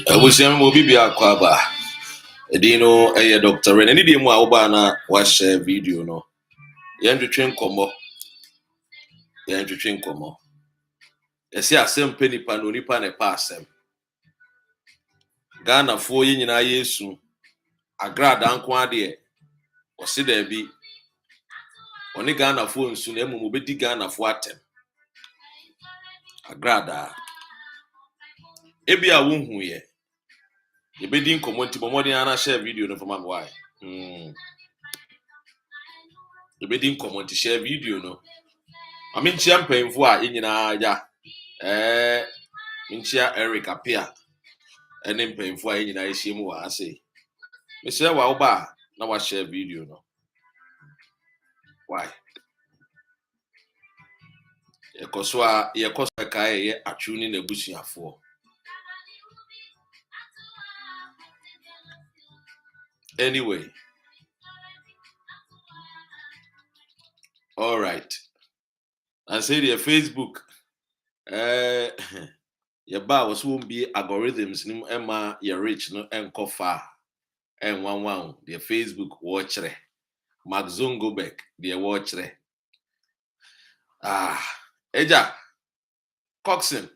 Abusiam mo bibia kwaba. Edino doctor Ren any day mo a oba na wa share video no. Yɛntwetwe nkɔmmɔ. Yɛsi asɛm pɛ nipa no nipa na ɛpa asɛm. Ghana fo yi nyinaa Yesu Agradaa nko ade ɔsi da bi ɔne Ghana fo nsu na emu obedi Ghana fo atem. Agradaa ebi a wonhu ye yɛbɛdi nkɔmmɔ nti bɔmmɔden ana share video no for my why. Yɛbɛdi nkɔmmɔ nti share video no. Aminchia mpanyimfo a yenyina ya minchia Eric Apia ene mpanyimfo a yenyina yehyia mu wa ase. Mehyia wa oba na wa share video no. Why? Yekoso kai ye Atsu ni na busuafo. Anyway. All right. I say the Facebook your bar was won't be algorithms nim Emma your rich no enko far and one the Facebook watcher Mark Zungobek the watcher Eja Coxon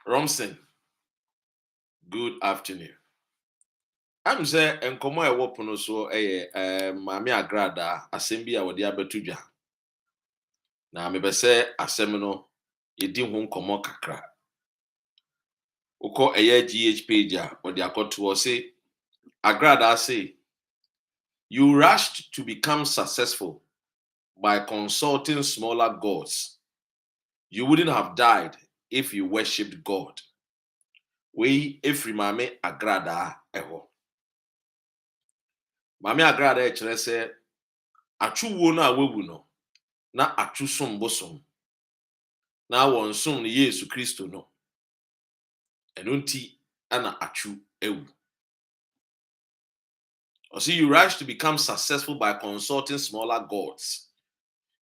Romson good afternoon. I'm say enkomo e wopono so Mami Agradaa asem bi a wode abetudwa na mebese asem no yedi ho nkomo kakra uko GH page a wode akoto say Agradaa say you rushed to become successful by consulting smaller gods. You wouldn't have died if you worshipped God. We every Mami Agradaa eho. Mami Agradaa echere say atwuwo no awewu no na atwu som bosom na won som ne Yesu Kristo no enunti ana atwu ewu. Or see, you rush to become successful by consulting smaller gods.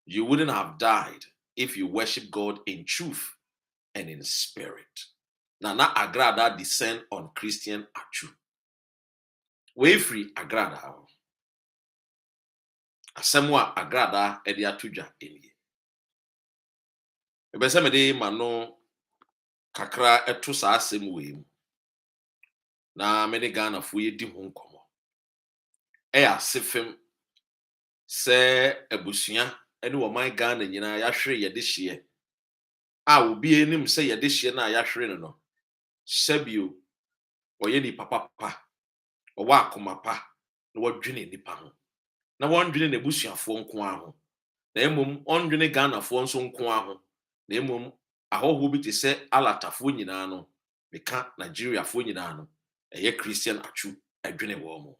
You wouldn't have died if you worship God in truth and in spirit. Nana Agradaa descend on Christian Atsu. We free Agradaa. Asemwa Agradaa edi atuja eni. Ebese me de mano kakra eto sa asem we mu. Na me de Ghana fo ye di ho nkomo. Eya sefem se ebusua ene wo man Ghana nyina ya hwere ye de hye. Obi enim se ye de hye na ya hwere no. Sebio oye ni papa owa akoma pa na wodwene nipa ho. Na wondwene na ebusuafo nko aho. Na emom ondwene Ghana fo nso nko aho. Na emom ahoho bi te se alatafo nyina no meka Nigeria fo nyina no eye Christian Atsu adwene wo mo.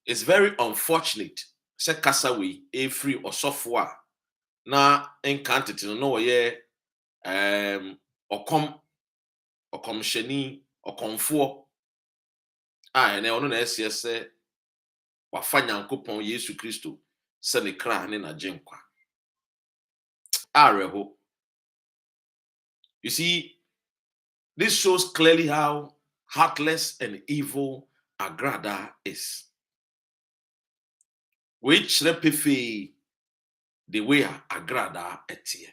It's very unfortunate se kasa we free Osofo a na Incompetence no ye okomsheni okomfo ene ono na ese wafa Nyankopon Yesu Kristo se ne kra ne na genkwa areho. You see, this shows clearly how heartless and evil Agradaa is. Which repefe the way Agradaa etie.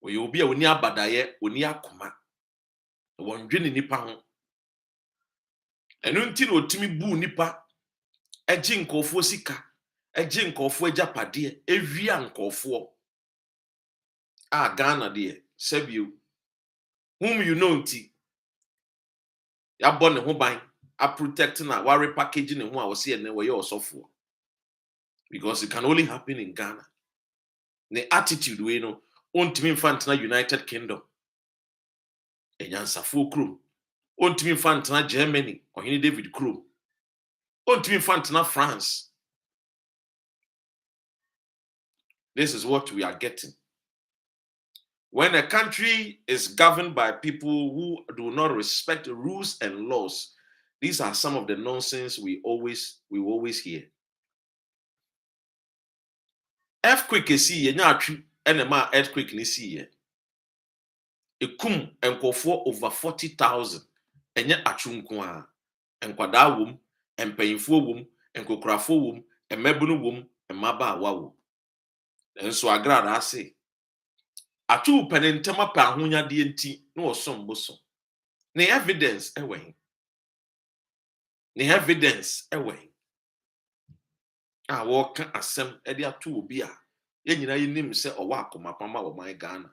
We will be a oni abadaye oni akoma. Wondwene nipa ho. Enu nti na otimi bu nipa eji nkofo sika, eji nkofo agapade, ewia nkofo. Ghana de sebio. Whom you know nti ya born ho ban a protect na wa repackaging ne ho a wo se ne wo ye Osofo. Because it can only happen in Ghana. The attitude we know ontimi mfantana United Kingdom. Enyansafo krom. Ontimi mfantana Germany, Ohini David krom. Ontimi mfantana France. This is what we are getting. When a country is governed by people who do not respect rules and laws, these are some of the nonsense we always hear. Earthquake see ye nya atwi enema earthquake ni see ye. ekum enkofo over 40,000 enye Atsu nko a enkwada wom empanyinfo wom enkokrafo wom emabunu wom emabaawa wom enso Agradaa ase Atsu penentema pa ahonyade enti na osom bosom ne evidence ewen a woka asem e de ato obi a yenyina yenim se owa akomapama wo man Ghana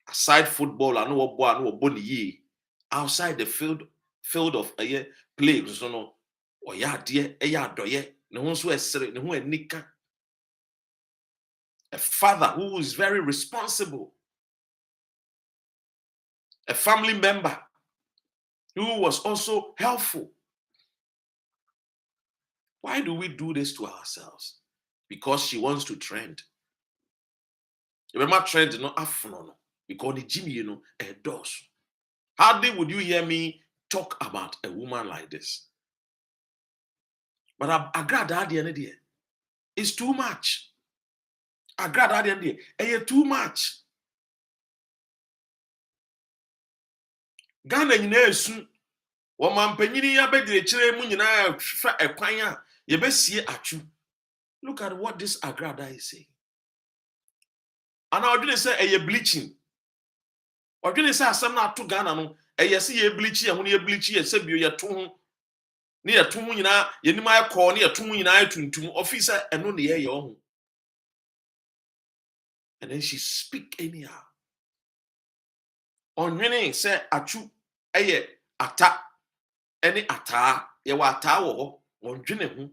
aside football and wo ni yi outside the field of play so no oya ade eya adoye ne ho so esere ne ho anika a father who is very responsible, a family member who was also helpful. Why do we do this to ourselves? Because she wants to trend. Remember, trend no afuno because the Jimmy, a does. Hardly would you hear me talk about a woman like this. But Agradaa the end there is too much. Agradaa the end there, too much. Ghana nyina esu wo mampanyini ya bedire kire mu nyina fa ekwan a ye besie Atsu. Look at what this Agradaa is saying. And I didn't say a bleaching. Or didn't say asem na to Ghana no se ye bleach ye ho ye bleach ye se bio ye to ho ne ye to ho nyina ye nim aye call ne ye to ho nyina tuntum officer eno ne ye ho. And then she speak anyhow. Onwene say Atsu eye ata any ata ye wa ata wo ho onwene ho.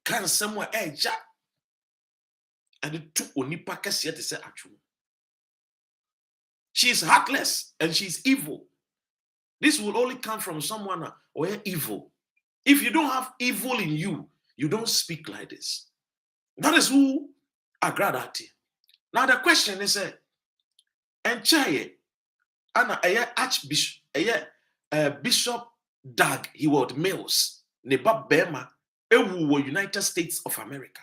Kan somewhere eja and it took onipa kese to say Atsu. She's heartless and she's evil. This will only come from someone or evil. If you don't have evil in you, you don't speak like this. That is who Agradaa. Now the question is, Enchaye, Anna Archbishop, Bishop Doug Heward Mills, Neba Bema, Ewu, United States of America.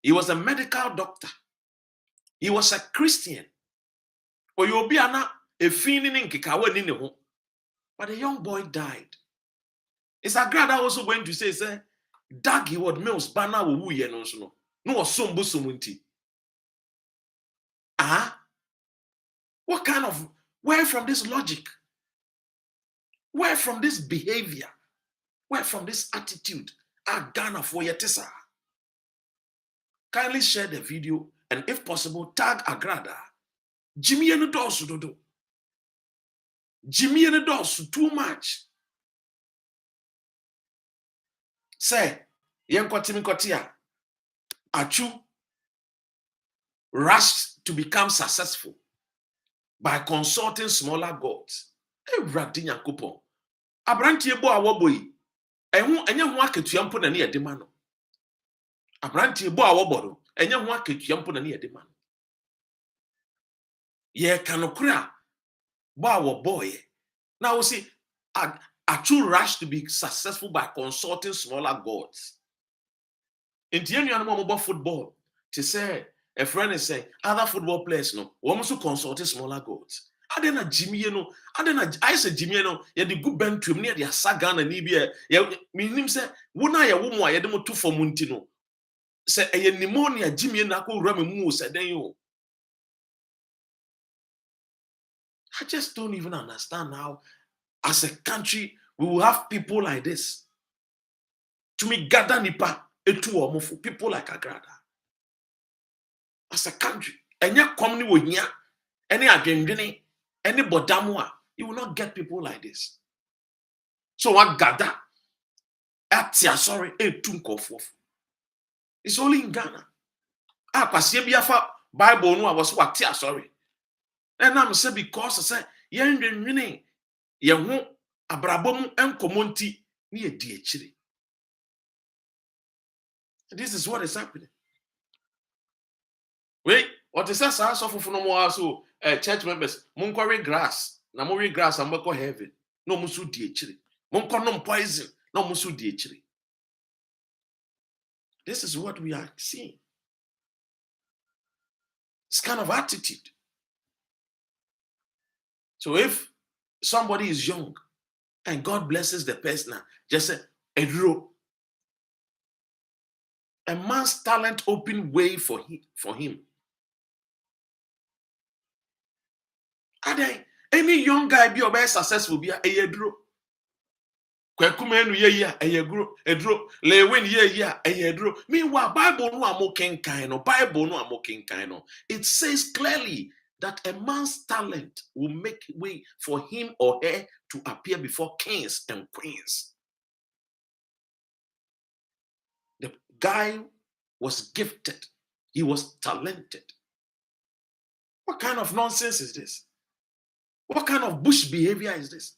He was a medical doctor. He was a Christian. But the young boy died. Is Agradaa also going to say, Doug Heward Mills, Bana wu ye no so no osombo somunti. What kind of, where from this logic? Where from this behavior? Where from this attitude? Ghana for yetisa. Kindly share the video and if possible, tag Agradaa. Jimmy and the doors do. Jimmy and the doors too much. Say, Yenkotimi Atsu rushed to become successful by consulting smaller gods. Radinya coupon. Abrantie bo awoboyi. Enye ho aketua mpo na ne yedema no. Abrantie bo awobodo. Enye ho aketua mpo na ne yedema no. Ye kanokura bo awoboye. Now we see Atsu rushed to be successful by consulting smaller gods. In the end, about football, to say a friend is saying other football players no, we also consulting smaller gods. I didn't Jimmy, I said Jimmy, you the good band to near the Sagan and Libya. Meaning say, when I a woman, I had them two for Muntino. Say a pneumonia, Jimmy and Ako Rami said, then you. I just don't even understand how, as a country, we will have people like this. To me, gather nipa. People like Agradaa. As a country, any company with nya, any agenda, any bodamwa, you will not get people like this. So what gather? Sorry, it's only in Ghana. Bible no was what sorry. And I'm saying because I say, ye ho abrabom enkomonti ni edi echiri. This is what is happening. Wait, what is that? Osofo no more also church members. Monko grass. Na mo grass and go heaven. No musu di echiri. Monko no poison. No musu di echiri. This is what we are seeing. This kind of attitude. So if somebody is young and God blesses the person, just say, a man's talent open way for him. Are they any young guy be or successful be a draw? Kwakumenu ye a draw. Lewin ye a draw. Meanwhile, Bible no amoking kind of Bible no amoking kind of. It says clearly that a man's talent will make way for him or her to appear before kings and queens. The guy was gifted. He was talented. What kind of nonsense is this? What kind of bush behavior is this?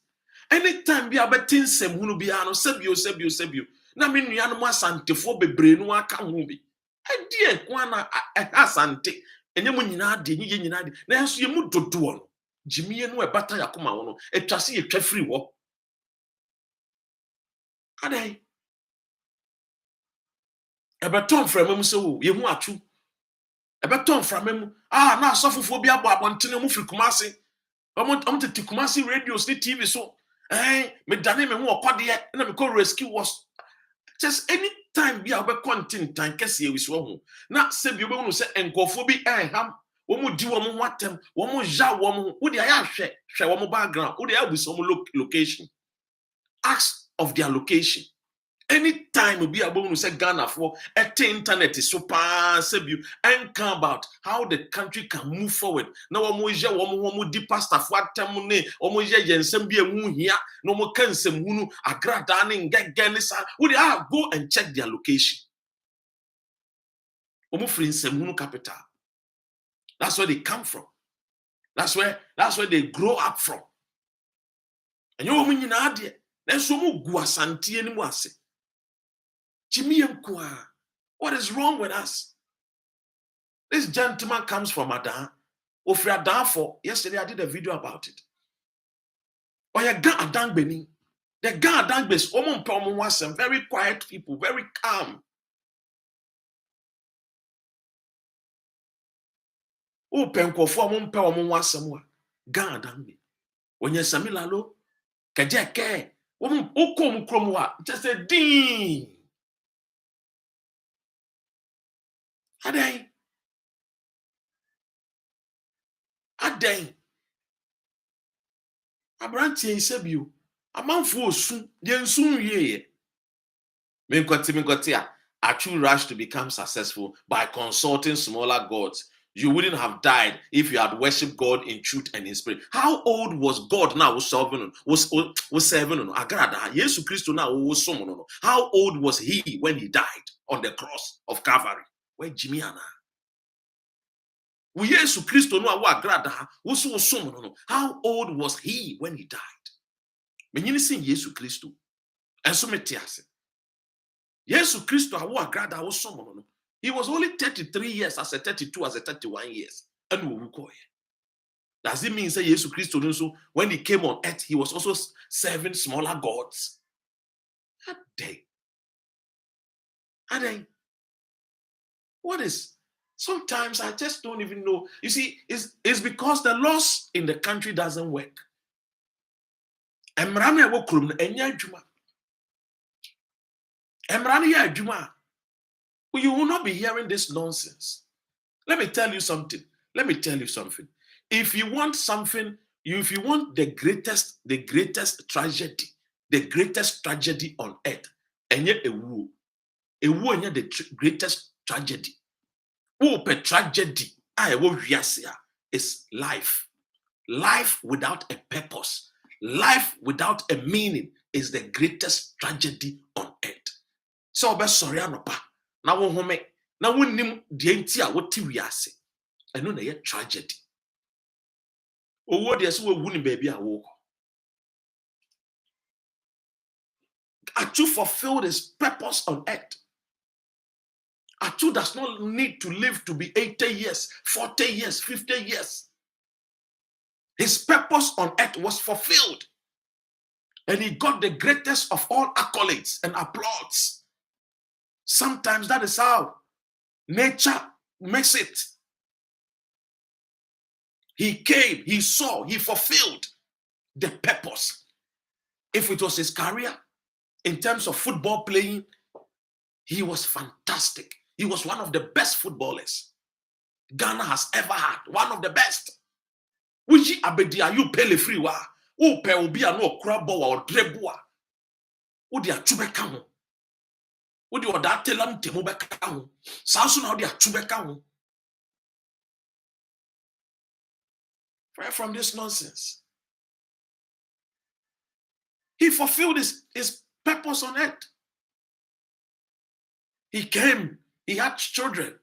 Anytime be about things sem hunu be ano sebio. Na me nua no asante fo bebre no aka ho bi. E die kwana asante. Enye mu nyina de, nye nyina de. Na enso ye mu dodo no. Jimiye no e bata yakoma wo no. Etwase ye twa free wo. Adai. Ebeton frame se wo, ye hu atu. Ebeton frame na asofofo bi abo abontene mu firi Kumasi. I'm to Kumasi radios, the TV so. Me dane me ho okode e na me call rescue was just any time be aba content time kese e wiso ho. Na se bi obo se enkofo bi ham wo mu di wo mu watem, wo mu ja wo mu wo de aya hwe wo mu background, wo de abuso mu location. Ask of their location. Anytime be able to say Ghana for internet is super sebu and come about how the country can move forward. Now omo di pastor for temune omo je yensem bi emu hia no mo kansem hunu Agradaa ne ngegenisa we go and check their location. Omo free nsem hunu capital. That's where they come from. That's where they grow up from. And you omo nyina de na so mo gu asante ani mu ase. What is wrong with us? This gentleman comes from Adan. Ofri Adan for yesterday I did a video about it. Oya Ga Adan Beni. The Ga Adan Bes some very quiet people, very calm. O penko for omumpe omunwasem Ga Adan Be. When you samilalo kejeke okom kromwa just a ding. Adai. Abranti nsebio. Amanfo osu, yensu ye. Menkoti Atsu rushed to become successful by consulting smaller gods. You wouldn't have died if you had worshipped God in truth and in spirit. How old was God now was serving? Agradaa. Jesus Christ now was someone. How old was he when he died on the cross of Calvary? Where Jimiana? Jesus Christ no Agradaa was someone. How old was he when he died? When you see Jesus Christ, and so metiase. Jesus Christ Agradaa was someone. He was only 33 years as a 32, as a 31 years. And we will call it. Does it mean that Jesus Christ also, when he came on earth, he was also serving smaller gods? That day. What is? Sometimes I just don't even know. You see, it's because the laws in the country doesn't work. You will not be hearing this nonsense. Let me tell you something. If you want something, if you want the greatest tragedy on earth, and yet a woo and yet the greatest tragedy. Open tragedy. Is life. Life without a purpose. Life without a meaning is the greatest tragedy on earth. So sorry anopa. Na wo home na wonnim de nti a wote wiase eno na ye tragedy owo de so wu ni baby a wo Atsu fulfilled his purpose on earth. Atsu does not need to live to be 80 years, 40 years, 50 years. His purpose on earth was fulfilled. And he got the greatest of all accolades and applause. Sometimes that is how nature makes it. He came, he saw, he fulfilled the purpose. If it was his career, in terms of football playing, he was fantastic. He was one of the best footballers Ghana has ever had. One of the best. Wuji abedia you pele free wa. Wo pe obi a no okra ball or dribble. Wo dia tubeka ho. Wo di oda telam temu beka ho. Sanso na wo dia tubeka ho. Pray from this nonsense. He fulfilled his purpose on earth. He came. He had children.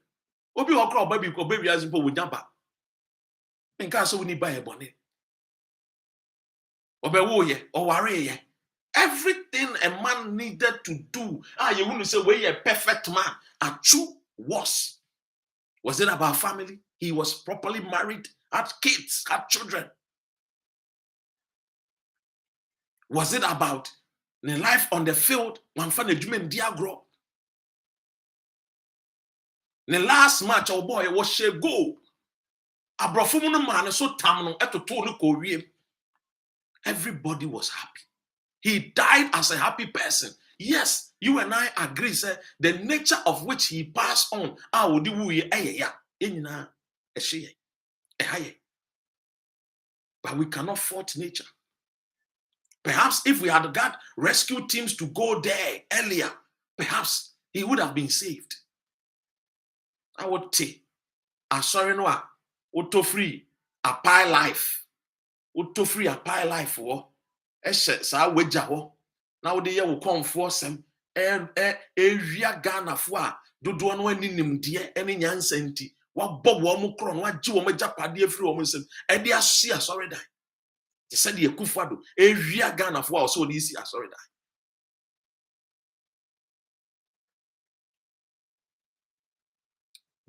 Obi okra baby as people with jamba. Nka so we need buy a bonnet. Obewoye or worry. Everything a man needed to do. You want to say we're a perfect man. Atsu was. Was it about family? He was properly married, had kids, had children. Was it about the life on the field? The last match, oh boy, was a goal. Everybody was happy. He died as a happy person. Yes, you and I agree, sir. The nature of which he passed on. But we cannot fault nature. Perhaps if we had got rescue teams to go there earlier, perhaps he would have been saved. I would say, sorry, no, auto free, a pie life. Auto free, a pie life. Sa weja ho na wo de ye wo konfo sem ewia Ghana fo a dodo no aninim de ene nyansa nti wa bo wo mo kro no agi wo majapade afiri wo nsem e de aso asori dan te se de ekufado ewia Ghana fo a so de isi asori dan.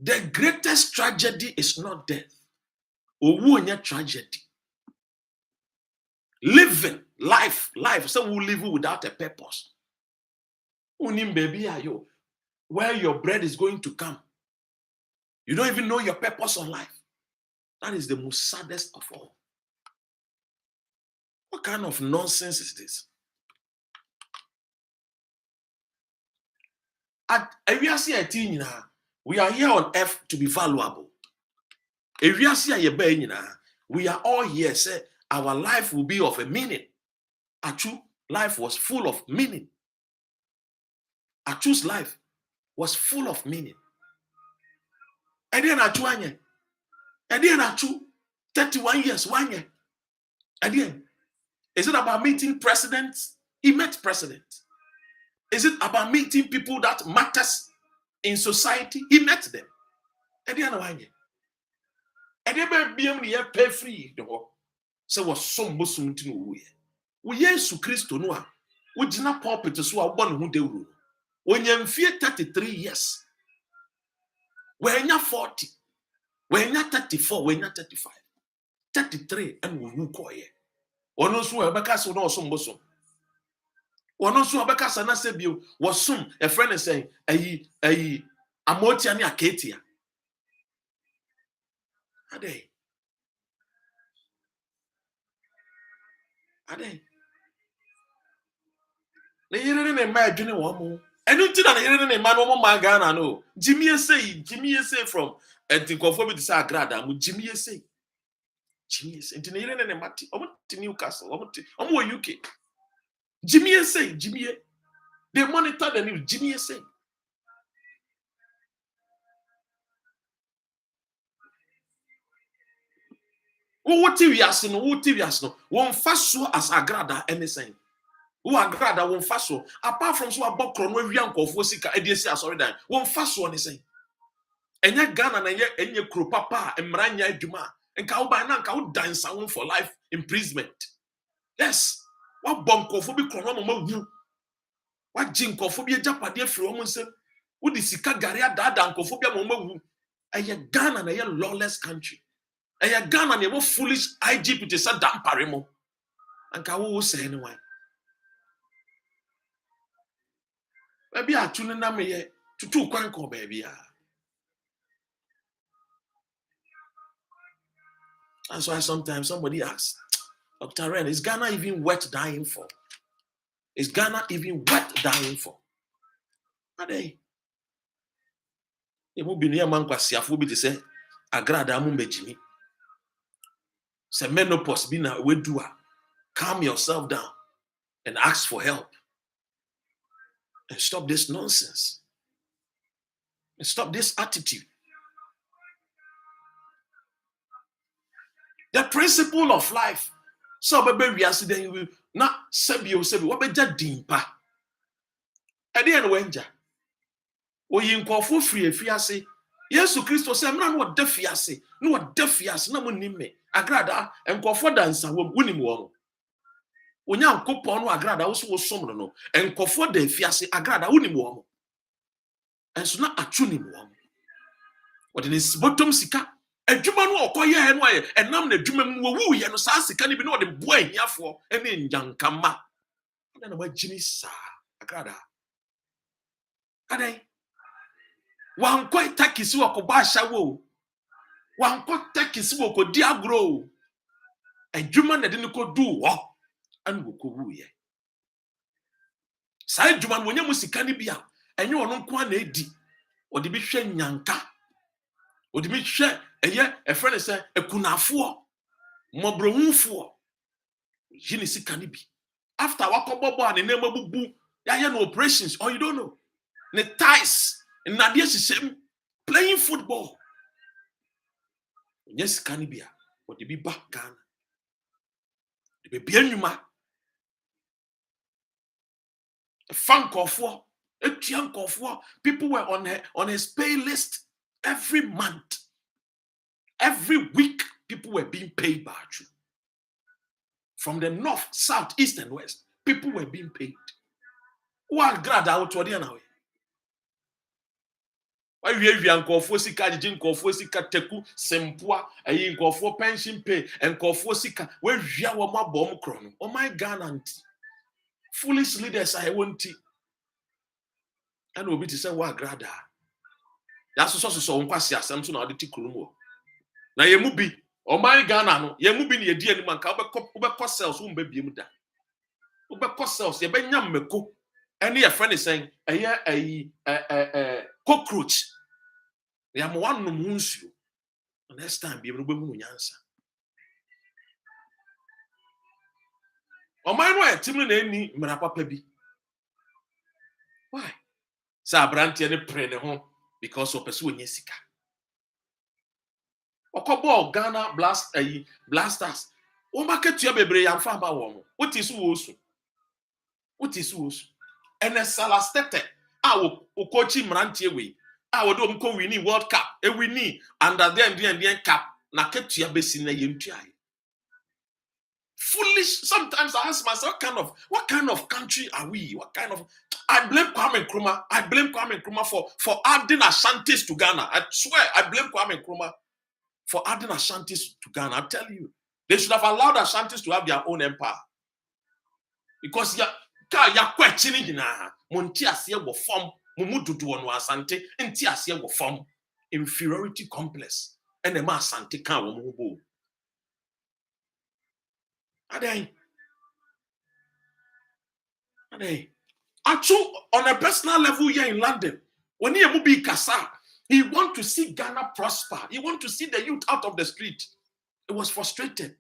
The greatest tragedy is not death. Owu onye tragedy. Living life, so we live without a purpose. Unim baby are you? Where your bread is going to come. You don't even know your purpose on life. That is the most saddest of all. What kind of nonsense is this? We are here on earth to be valuable. We are all here, say, our life will be of a meaning. Atsu life was full of meaning. Atsu's life was full of meaning. And then Atsu, 31 years, 1 year. Again, is it about meeting presidents? He met presidents. Is it about meeting people that matters in society? He met them. And then 1 year. And then be pay free. So was some Muslim to know. We Yesu Christo no. We did not pulpit so a one who they rule. When you're 33 years, when you're 40, when you're 34, when you're 35, 33, and we will call you. One also a becas or no some bosom. One also a becas and I said you was soon a friend is saying a Amotiania Katia. Are they? They didn't imagine one more. And you did not hear any man or Ghana, no. Jimmy say from Incompetence to Osofo Agradaa, Jimmy say. And to hear any Mati, I went to Newcastle, I'm more UK. Jimmy say, they monitor the news, Jimmy say. What TV won't fast so as Agradaa anything. Who Agradaa won't fast so. Apart from so a bokron where young of Wosika, ADC, sorry, that won't fast so anything. And yet Ghana and your crew papa and Maranya Juma and Kauba and dance for life imprisonment. Yes. What bonkophobia chronomo? What jinkophobia Japadia from would the Sika Garia Dada and Kophobia Momo? And yet Ghana and a lawless country. And yet Ghana and a foolish IGP to say damn parimo. And Kawu say anyway. Maybe I tune in me to 2 quanko, baby. That's why sometimes somebody asks, Dr. Ren, is Ghana even worth dying for? Is Ghana even worth dying for? Are they? You be near man kwasiafo bi to say Agradaa mu mbejimi. Say menopause be na we do. Calm yourself down and ask for help. And stop this nonsense. And stop this attitude. The principle of life. So baby we are then you will not sebi what be dimpa. At the end wenja. Oyi nkofo free afiase. Yesu Kristo say mna no de fiase. No de fiase na mo nimme. Agradaa nkofo dansa wo unim wo. Onya nkopon no Agradaa wo so wo som no. Nkofo da fiase Agradaa unim wo. Enso na Atsu nim wo. What is bottom sika adwuma no okoye no aye enam na adwuma mu wo ye no saa sika ni bi no de boa ahiafo ene nyankama na magini sa Agradaa adai wan kwai takisi wo ko ba shawo wan ko takisi wo ko di agro adwuma na de ne ko du wo an wo ko wu ye saa adwuma no wonya mu sika ni bia enye ono nko na edi o de bi hwe nyanka o de bi hwe eye e friend say ekunafo mobrohunfo yini sika ni bi after wakobobo an na mabubu ya ye no operations or you don't know the ties in nadia system playing football yes can be or the be back Ghana the be bianuma a funk of war a chunk of war people were on his pay list every month every week people were being paid by Atsu. From the north, south, east, and west people were being paid. What grad out to the now? Why we have nkofo sika jiji nkofo sika teku sempua ayi nkofo pension pay nkofo sika we hwia wo mabom kro no oh my Ghana foolish leaders I want and obi to say wa Agradaa ya so nkwasi asem so na odi tikuru na ye mu bi oh my Ghana no ye mu bi ne ye di anim anka obekọ cells wo mba biem da obekọ cells ye benya mmeko ene ye friend saying ayi cockroach ya mo wan no munsuo next time bi no behu no nyansa o man no etim na eni mra papa bi why sa brantie ne pre ne ho because of person onye sika okobo Ghana blasters o market ya bebre ya mfa ba wo what is wo ene salastete o coaching mrantie we wo do mko winning World Cup e winning under the cap na ketua besi na yentua. Foolish. Sometimes I ask myself, what kind of country are we? I blame Kwame Nkrumah for adding Ashantis to Ghana. I swear, I blame Kwame Nkrumah for adding Ashantis to Ghana. I tell you, they should have allowed Ashantis to have their own empire. Because questioning Monti Asie wo form mumududu ono Asante enti Asie wo form inferiority complex and the ma Asante kan wo mubo. Adai. Atsu on a personal level here in London, when he movie Kasa, he want to see Ghana prosper. He want to see the youth out of the street. He was frustrated.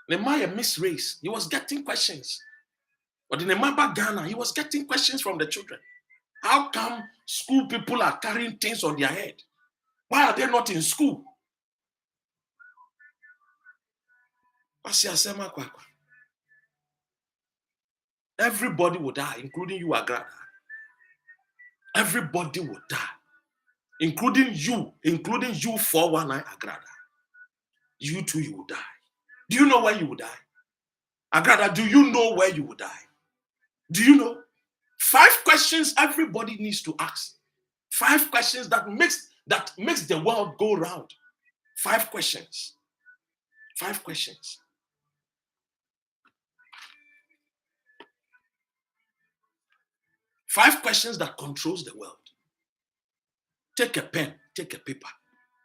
Nehemiah missed race. He was getting questions. But in Nemaba Ghana, he was getting questions from the children. How come school people are carrying things on their head? Why are they not in school? Everybody will die, including you, Agradaa. Everybody will die, including you 419 Agradaa. You too, you will die. Do you know where you will die? Agradaa, do you know where you will die? Do you know? 5 questions everybody needs to ask. 5 questions that makes the world go round. 5 questions. 5 questions. 5 questions that controls the world. Take a pen, take a paper,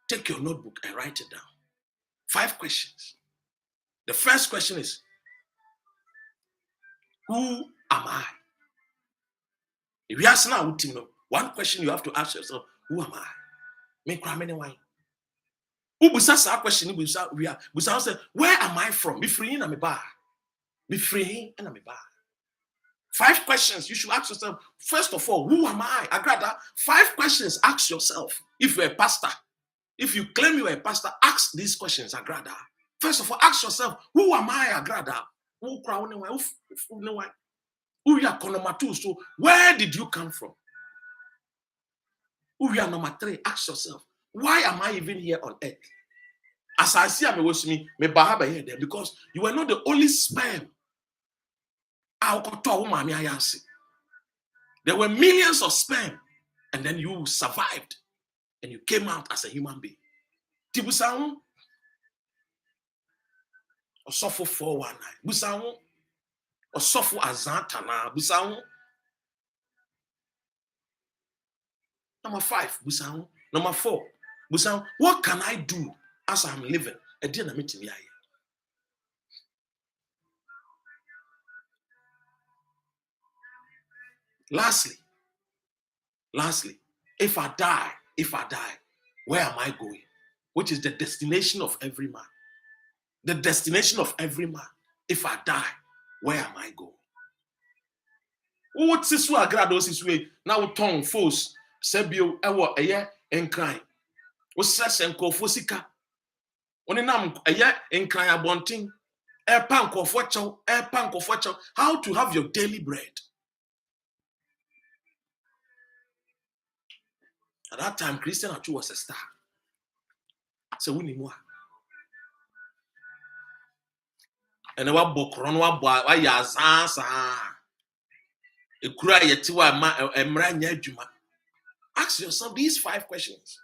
take your notebook and write it down. 5 questions. The first question is, who am I? If you ask now, one question you have to ask yourself, who am I? Me cry many wine. Who busa question? We are busa. Where am I from? Be free and me bar. Be free and me bar. 5 questions you should ask yourself. First of all, who am I? Agradaa, 5 questions ask yourself. If you're a pastor, if you claim you're a pastor, ask these questions, Agradaa. First of all, ask yourself, who am I, Agradaa? Who you are number 2? So where did you come from? Who you are number 3? Ask yourself, why am I even here on earth? As I see, I'm me here there because you were not the only sperm. There were millions of sperm, and then you survived, and you came out as a human being. Tibusaun, Osofo 419, Busaun, Osofo Agradaa, Busaun. Number 5, Busaun. Number 4, Busaun. What can I do as I'm living? Lastly, if I die, where am I going? Which is the destination of every man. The destination of every man. If I die, where am I going? What's this way? Now tongue force sebio ewo eye enkran. Wosese nkofo sika. Oni nam eye enkran abontin. Epa nkofo chow. How to have your daily bread? At that time, Christian Atsu was a star. So we need more. And what bokron wa yazansa. Ekura yetiwa emra nya adwuma. Ask yourself these 5 questions.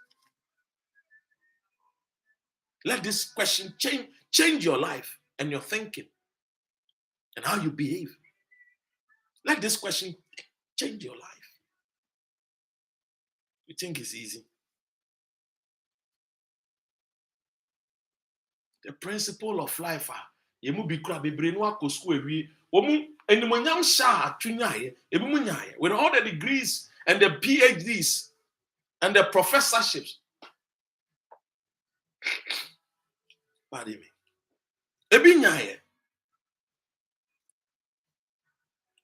Let this question change your life and your thinking and how you behave. Let this question change your life. You think it's easy? The principle of life yemu bi kura bebre no akosku ewi omu enimonyam sha atwunyaye ebimunyaye with all the degrees and the PhDs and the professorships. Pardon me. Ebinyaye.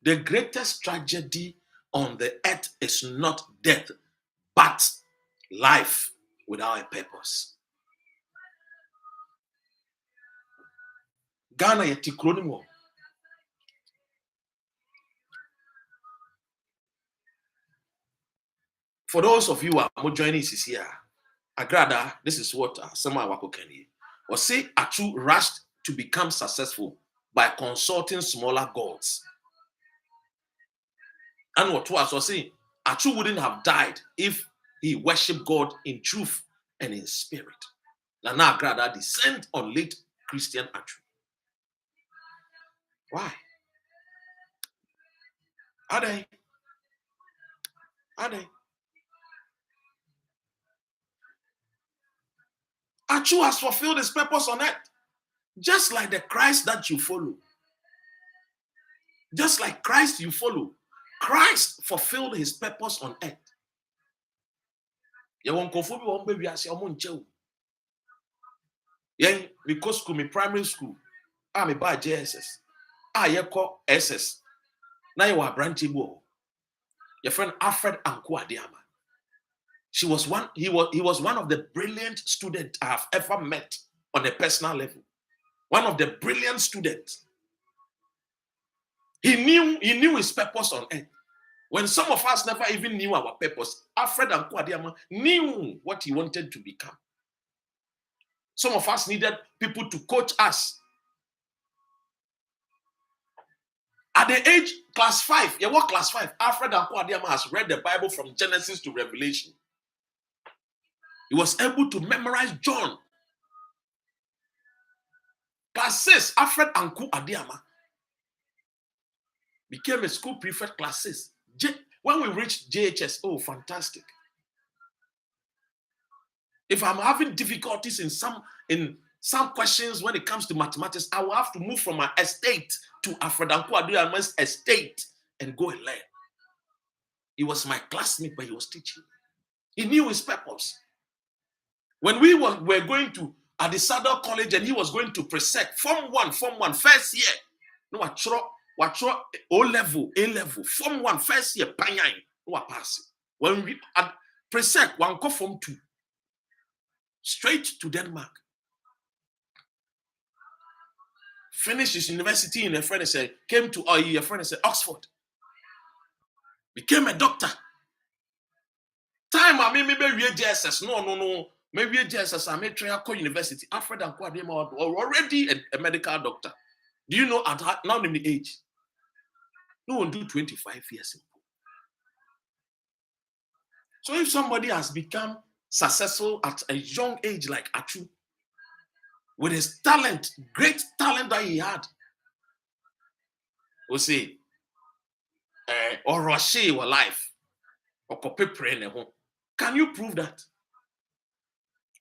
The greatest tragedy on the earth is not death, but life without a purpose. Ghana yeti kronimo. For those of you who are joining us here, Agradaa, this is what Sama Wako Kenny was say. Atsu rushed to become successful by consulting smaller gods. And what was saying, Atsu wouldn't have died if he worshipped God in truth and in spirit. Nana Agradaa descend on late Christian Atsu. Why? Are they? Atsu has fulfilled his purpose on earth. Just like the Christ that you follow. Just like Christ you follow. Christ fulfilled his purpose on earth. Because school, me primary school, me by JSS. You call SS. Now you are branch your friend Alfred Anku Adiama. He was one of the brilliant students I have ever met on a personal level. One of the brilliant students. He knew his purpose on earth. When some of us never even knew our purpose, Alfred Anku Adiama knew what he wanted to become. Some of us needed people to coach us. At the age class 5, class 5, Alfred Anku Adiama has read the Bible from Genesis to Revelation. He was able to memorize John. Class 6, Alfred Anku Adiama became a school prefect. Class 6. When we reached JHS, oh, fantastic. If I'm having difficulties in some questions when it comes to mathematics, I will have to move from my estate to Afredanko Aduyaman's estate and go and learn. He was my classmate, but he was teaching. He knew his purpose. When we were going to Adisado College and he was going to Presec, Form 1, first year. No, watch O-level, A-level, Form 1, first year, Panyan, no, I pass. When we at Presec, one go Form 2. Straight to Denmark. Finished his university in a friend and said, came to a friend and said, Oxford. Became a doctor. Time I maybe JSS. No. Maybe JSS, I may try to university. Alfred and Kwadema already a medical doctor. Do you know at now in the age? No one do 25 years. So if somebody has become successful at a young age like Atsu, with his talent, great talent that he had, we'll say, or Roche or life, or copy prayer. Can you prove that?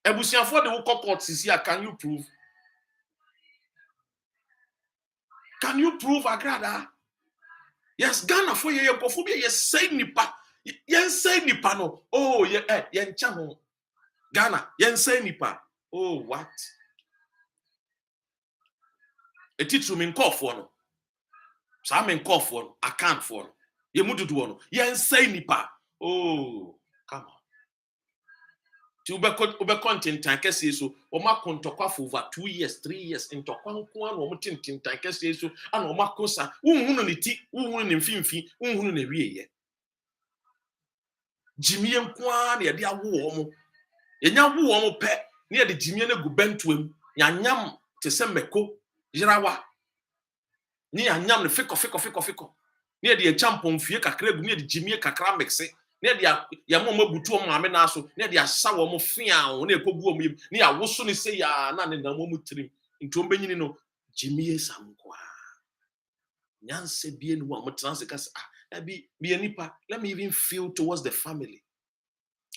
Ebusianfo de woko court sisia, can you prove? Can you prove Agradaa? Yes, Ghana for ye phobia yes say nipa. Yen say nipa no. Oh yen chamo. Ghana yen say nipa. Oh what? A teacher me call for no. So I mean call for no. I can't for no. Ye mudu no. Yen say nipa. Oh, come on. Ube content tanke say so o ma kontokwa for over 2 years 3 years ntokwa nko an o tintin tanke say so an o ma kosa unhunu ne ti unhunu ne mfimfi unhunu ne wieye jimie nko an ye de awo omo yenya wo omo pe ne ye de jimie na gu bentuam nyanyam te se meko yirawa ni anyam ne fiko ne ye de champon fie kakra gu ne ye de jimie kakra mixe ne dia ya mo mabutu o maame na so ne dia sa wo mo fia o ne ekogu o mo ne ya woso ne se ya na ne na mo mutrim ntom benyini no jimie samko nyanse bie no mo transe kasa be nipa. Let me even feel towards the family.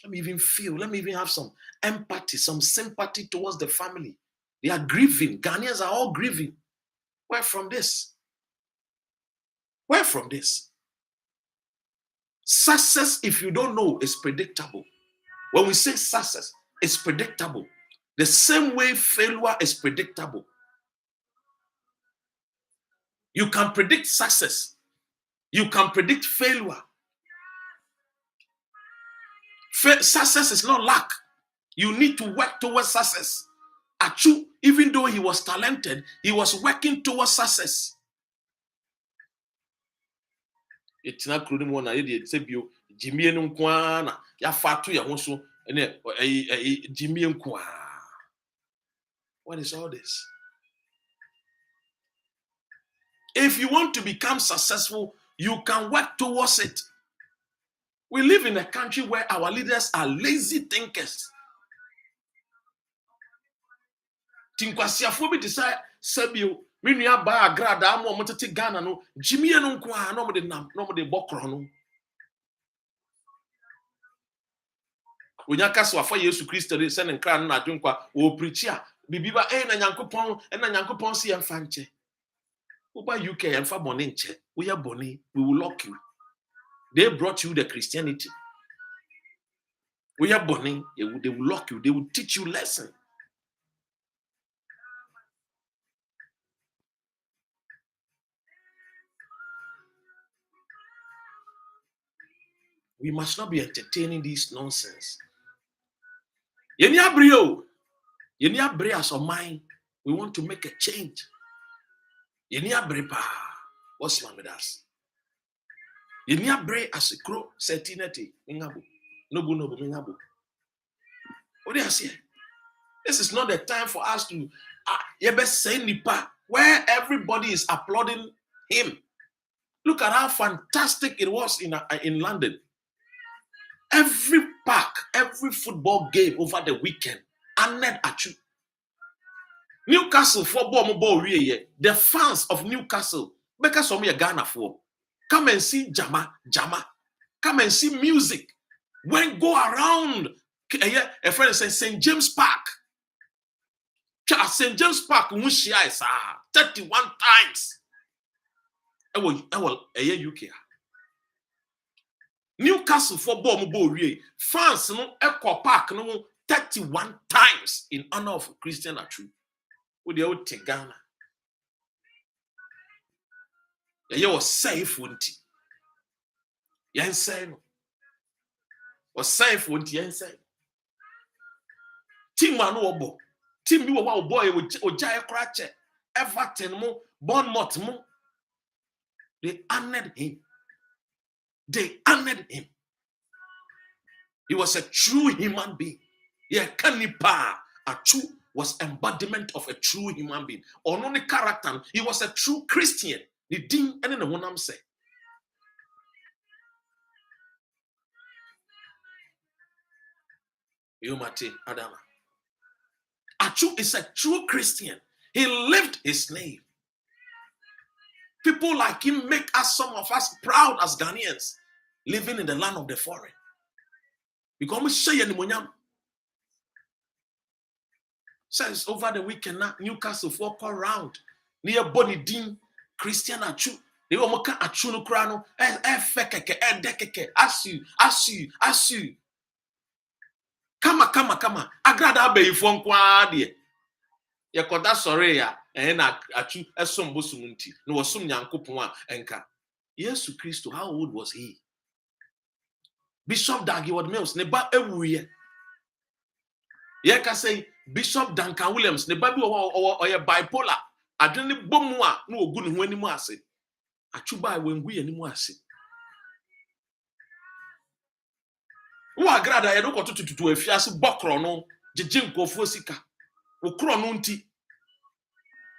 Let me even have some empathy, some sympathy towards the family. They are grieving. Ghanaians are all grieving. Where from this? Success, if you don't know, is predictable. When we say success, it's predictable. The same way failure is predictable. You can predict success. You can predict failure. Success is not luck. You need to work towards success. Atsu, even though he was talented, he was working towards success. It's not crude one. I did say you Jimmy and Kwana, ya fatu ya wonso, and Jimmy and Kwa. What is all this? If you want to become successful, you can work towards it. We live in a country where our leaders are lazy thinkers. Tinkwasiafo bi decide sabio menua ba Agradaa mo motete Ghana no Jimmy no nko a no mo de bokro no onya kaso afa Yesu Kristo de se ne nkra no na adwenkwa o preach a bibiba na nyankopon se yemfa nche oba UK yemfa bone nche we ya bone we will lock you. They brought you the Christianity. We are bone they will lock you. They will teach you lesson. We must not be entertaining this nonsense. Yeni abre as of mine. We want to make a change. Yeni abre pa. What's wrong with us? Yeni abre as a crow certainty. Mingabu. Nobu mingabu. What do you say? This is not the time for us to say nipa where everybody is applauding him. Look at how fantastic it was in London. Every park, every football game over the weekend, honored Atsu. Newcastle football the fans of Newcastle, because of me a Ghana for, come and see Jama. Come and see music. When go around, a friend says St. James Park. St. James Park, 31 times. UK. Newcastle for Bombo France no Echo Park no 31 times in honor of Christian Atsu. With the old Ghana. You was safe, wouldn't you? Yensen was safe, wouldn't you? Yensen. Team man obo. Team you were boy with Ojaya Cratche, Everton mo, Bournemouth mo. They honored him. They honored him. He was a true human being. Yeah, Kanipa Atsu was embodiment of a true human being. Or only character, he was a true Christian. The ding and the one I'm saying. Yomati Adama. Atsu is a true Christian. He lived his name. People like him make us, some of us, proud as Ghanaians living in the land of the foreign. Because we say anyone says over the weekend now, Newcastle for round near Bonnie Dean, Christian Atsu. They will make Atsu no crano, fekeke, dekeke, asu. Kama. Agradaa be ifon kwa de. Ye koda sore ya, na Atsu esom bosumunti. No wasum nyankopon a enka. Yesu Christo, how old was he? Bishop Dag Mills, ne ba ewuye. Ye ka say Bishop Duncan Williams, ne ba bi o ye bipolar. Adwene bomu a na ogu ne ho animu ase. Atsu ba wengu ye animu ase. Wo Agradaa ye do ko tututu afiase bokro no, jeje nkofo sika. Wo kro no nti.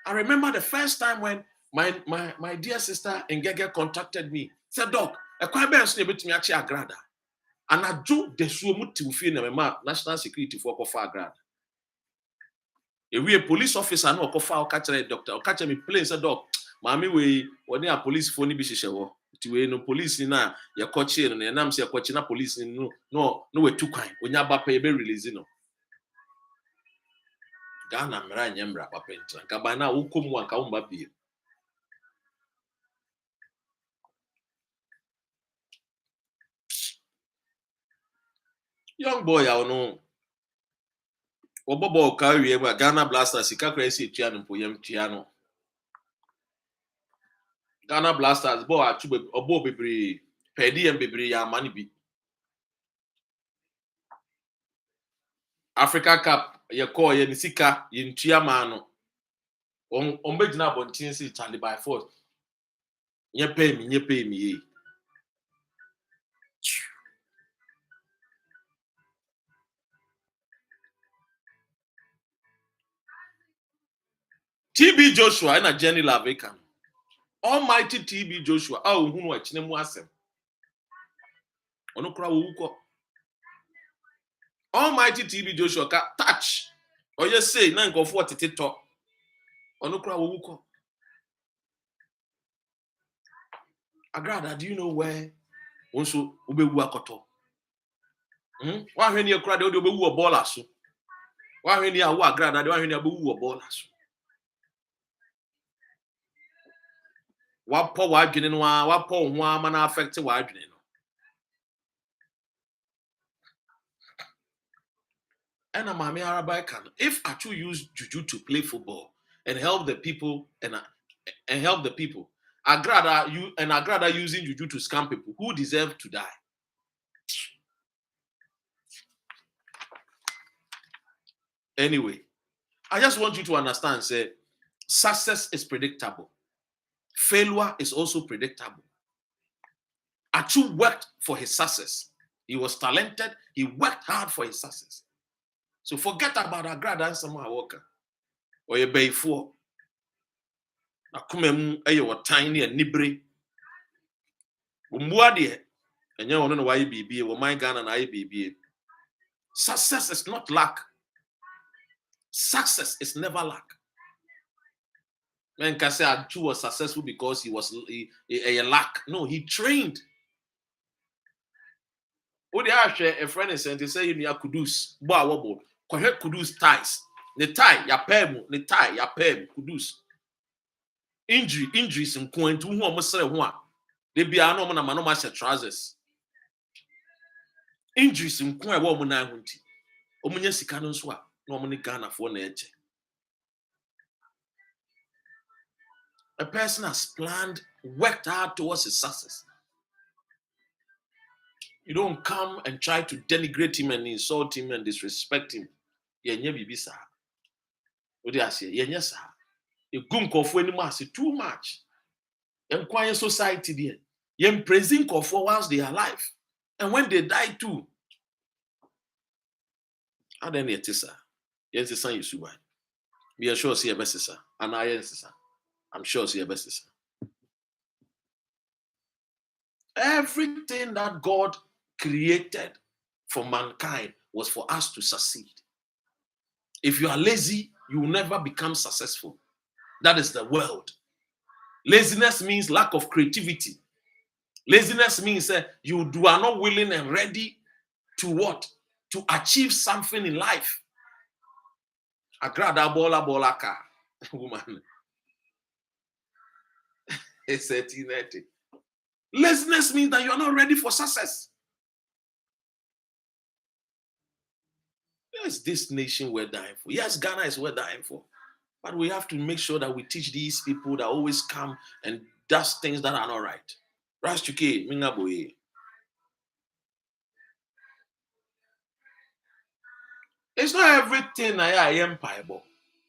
I remember the first time when my dear sister Ngege contacted me. Said, "Doc, e kwa be nso na betumi achi Agradaa." And I do the muti ufie na mema national security for kofa Agradaa. A police officer no kofa o catch the doctor. O catch me plane say, "Doc, mami we woni a police phone bi hihye wo." Ti we no police na ye kochi no na se ye kochi na police no we tu kwan. Onya ba pa ye be release no. Ghana mra nyemra papa ntra. Nka ba na wo komu anka wo mba bie. Young boy I know. Obobo ka wie ma Ghana Blasters sika crazy tua no poyam tua no. Ghana Blasters bo Atsu obo bebre pedi em bebre ya mani bi. Africa Cup ye call ye nisika ye ntua ma no. On be gina bontin si Charlie by force. Nye pay me ye. TB Joshua na Jenny Laveka. Almighty TB Joshua. Oh, who know chine mu asem. Ono kra wo wuko. Almighty TB Joshua ka touch. Or you say na nkofo tete ono kra wo wuko. Agradaa, do you know where also ubewu akoto? Wa hwe ni kra de obewu ball aso. Wa hwe ni a wo Agradaa de wa hwe ni abewu ball aso. Wa po wa adwene no wa po ho ama na affect wa adwene no. And Mami Arabai can, if Atsu use juju to play football and help the people and help the people, Agradaa using juju to scam people who deserve to die. Anyway, I just want you to understand, say, success is predictable. Failure is also predictable. Atsu worked for his success. He was talented. He worked hard for his success. So forget about Agradaa and Samoa Walker. Or your bay for. Na kumem ayo tiny and nibre. Umwadi and you don't know why be or my Ghana and IBB. Success is not luck. Success is never luck. Man can say Atsu was successful because he was a luck. No, he trained. What they are a friend is saying, they say you need Kudus, Boa Kudus ties. Ne tie ya pem, ne tie ya pem kudus. Injuries in point who almost say one. They be no man no match trousers. Injuries in point wo na hunti. Omunya sika no so a no mo ne Ghana for na eche. A person has planned, worked hard towards his success. You don't come and try to denigrate him and insult him and disrespect him. Yenye bibi sa. Odi ase yenye sa. Egum kofo ani ma ase too much. Em kwanye society there. Yem praising kofo whilst they are alive. And when they die too. And then it is sir. Yes, the son you suba. We are sure see a best sir. And I yes sir. I'm sure see a best sir. Everything that God created for mankind was for us to succeed. If you are lazy, you will never become successful. That is the world. Laziness means lack of creativity. Laziness means you are not willing and ready to what? To achieve something in life. Agradaa bola ka. Woman. It's 1890. Laziness means that you are not ready for success. Yes, this nation we're dying for. Yes, Ghana is worth dying for. But we have to make sure that we teach these people that always come and does things that are not right. Rastuke, mingaboye. It's not everything I am piable.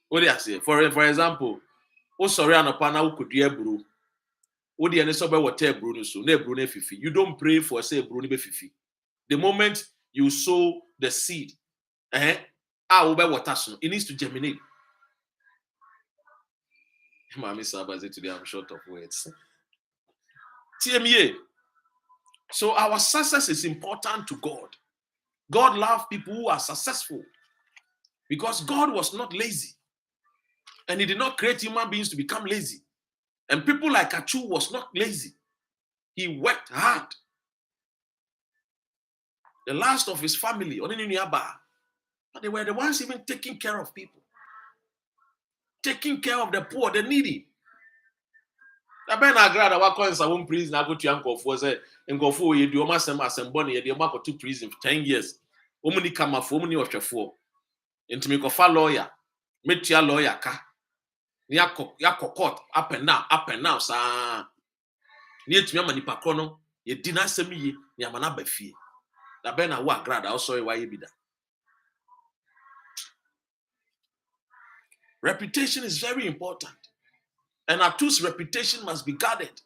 What do I say? For example, oh sorry, anopana could you brew. What do you know what brew so ne brew ne fifi? You don't pray for say brew ne fifi. The moment you sow the seed, it needs to germinate. Mami Sabazi today, I'm short of words. TMA. So our success is important to God. God loves people who are successful because God was not lazy. And he did not create human beings to become lazy. And people like Atsu was not lazy. He worked hard. The last of his family, but they were the ones even taking care of people. Taking care of the poor, the needy. The Ben Agradaa wa coins a one prison I go to uncle for say Nkofo ye do asemboni ye de ma to prison for 10 years. Omuni kama for omuni ohwefo. Ntimi kofa lawyer. Metia lawyer ka. Ni yakọ court up and down sa. Ni etumi ama nipa kro no ye di na asem yi ni ama na ba fie. The Ben Agradaa also why ye bi da. Reputation is very important. And Atsu's reputation must be guarded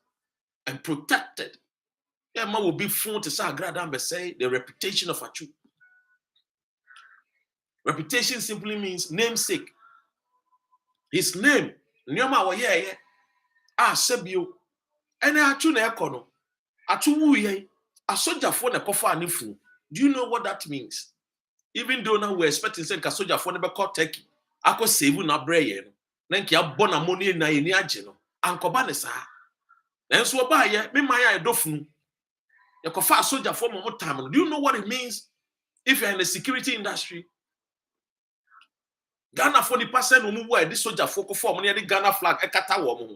and protected. Yeah, man will be fun to say Agradaa and say the reputation of Atsu. Reputation simply means namesake. His name, Nyoma wa ye sebio. Ene Atsu na ekono. Atsu wu ye. Asojafo na kofa anifu. Do you know what that means? Even though now we're expecting say kasojafo na be call Turkey. Ako save na breye no. Na nki abọ na money na ye ni agye no. Ankoba ne saa. Nanso oba ye me man ya edofunu. Ye kofa asojafo mo time. Do you know what it means if you're in the security industry? Ghana for the person who move this soldier for form near the Ghana flag ekata wo mo.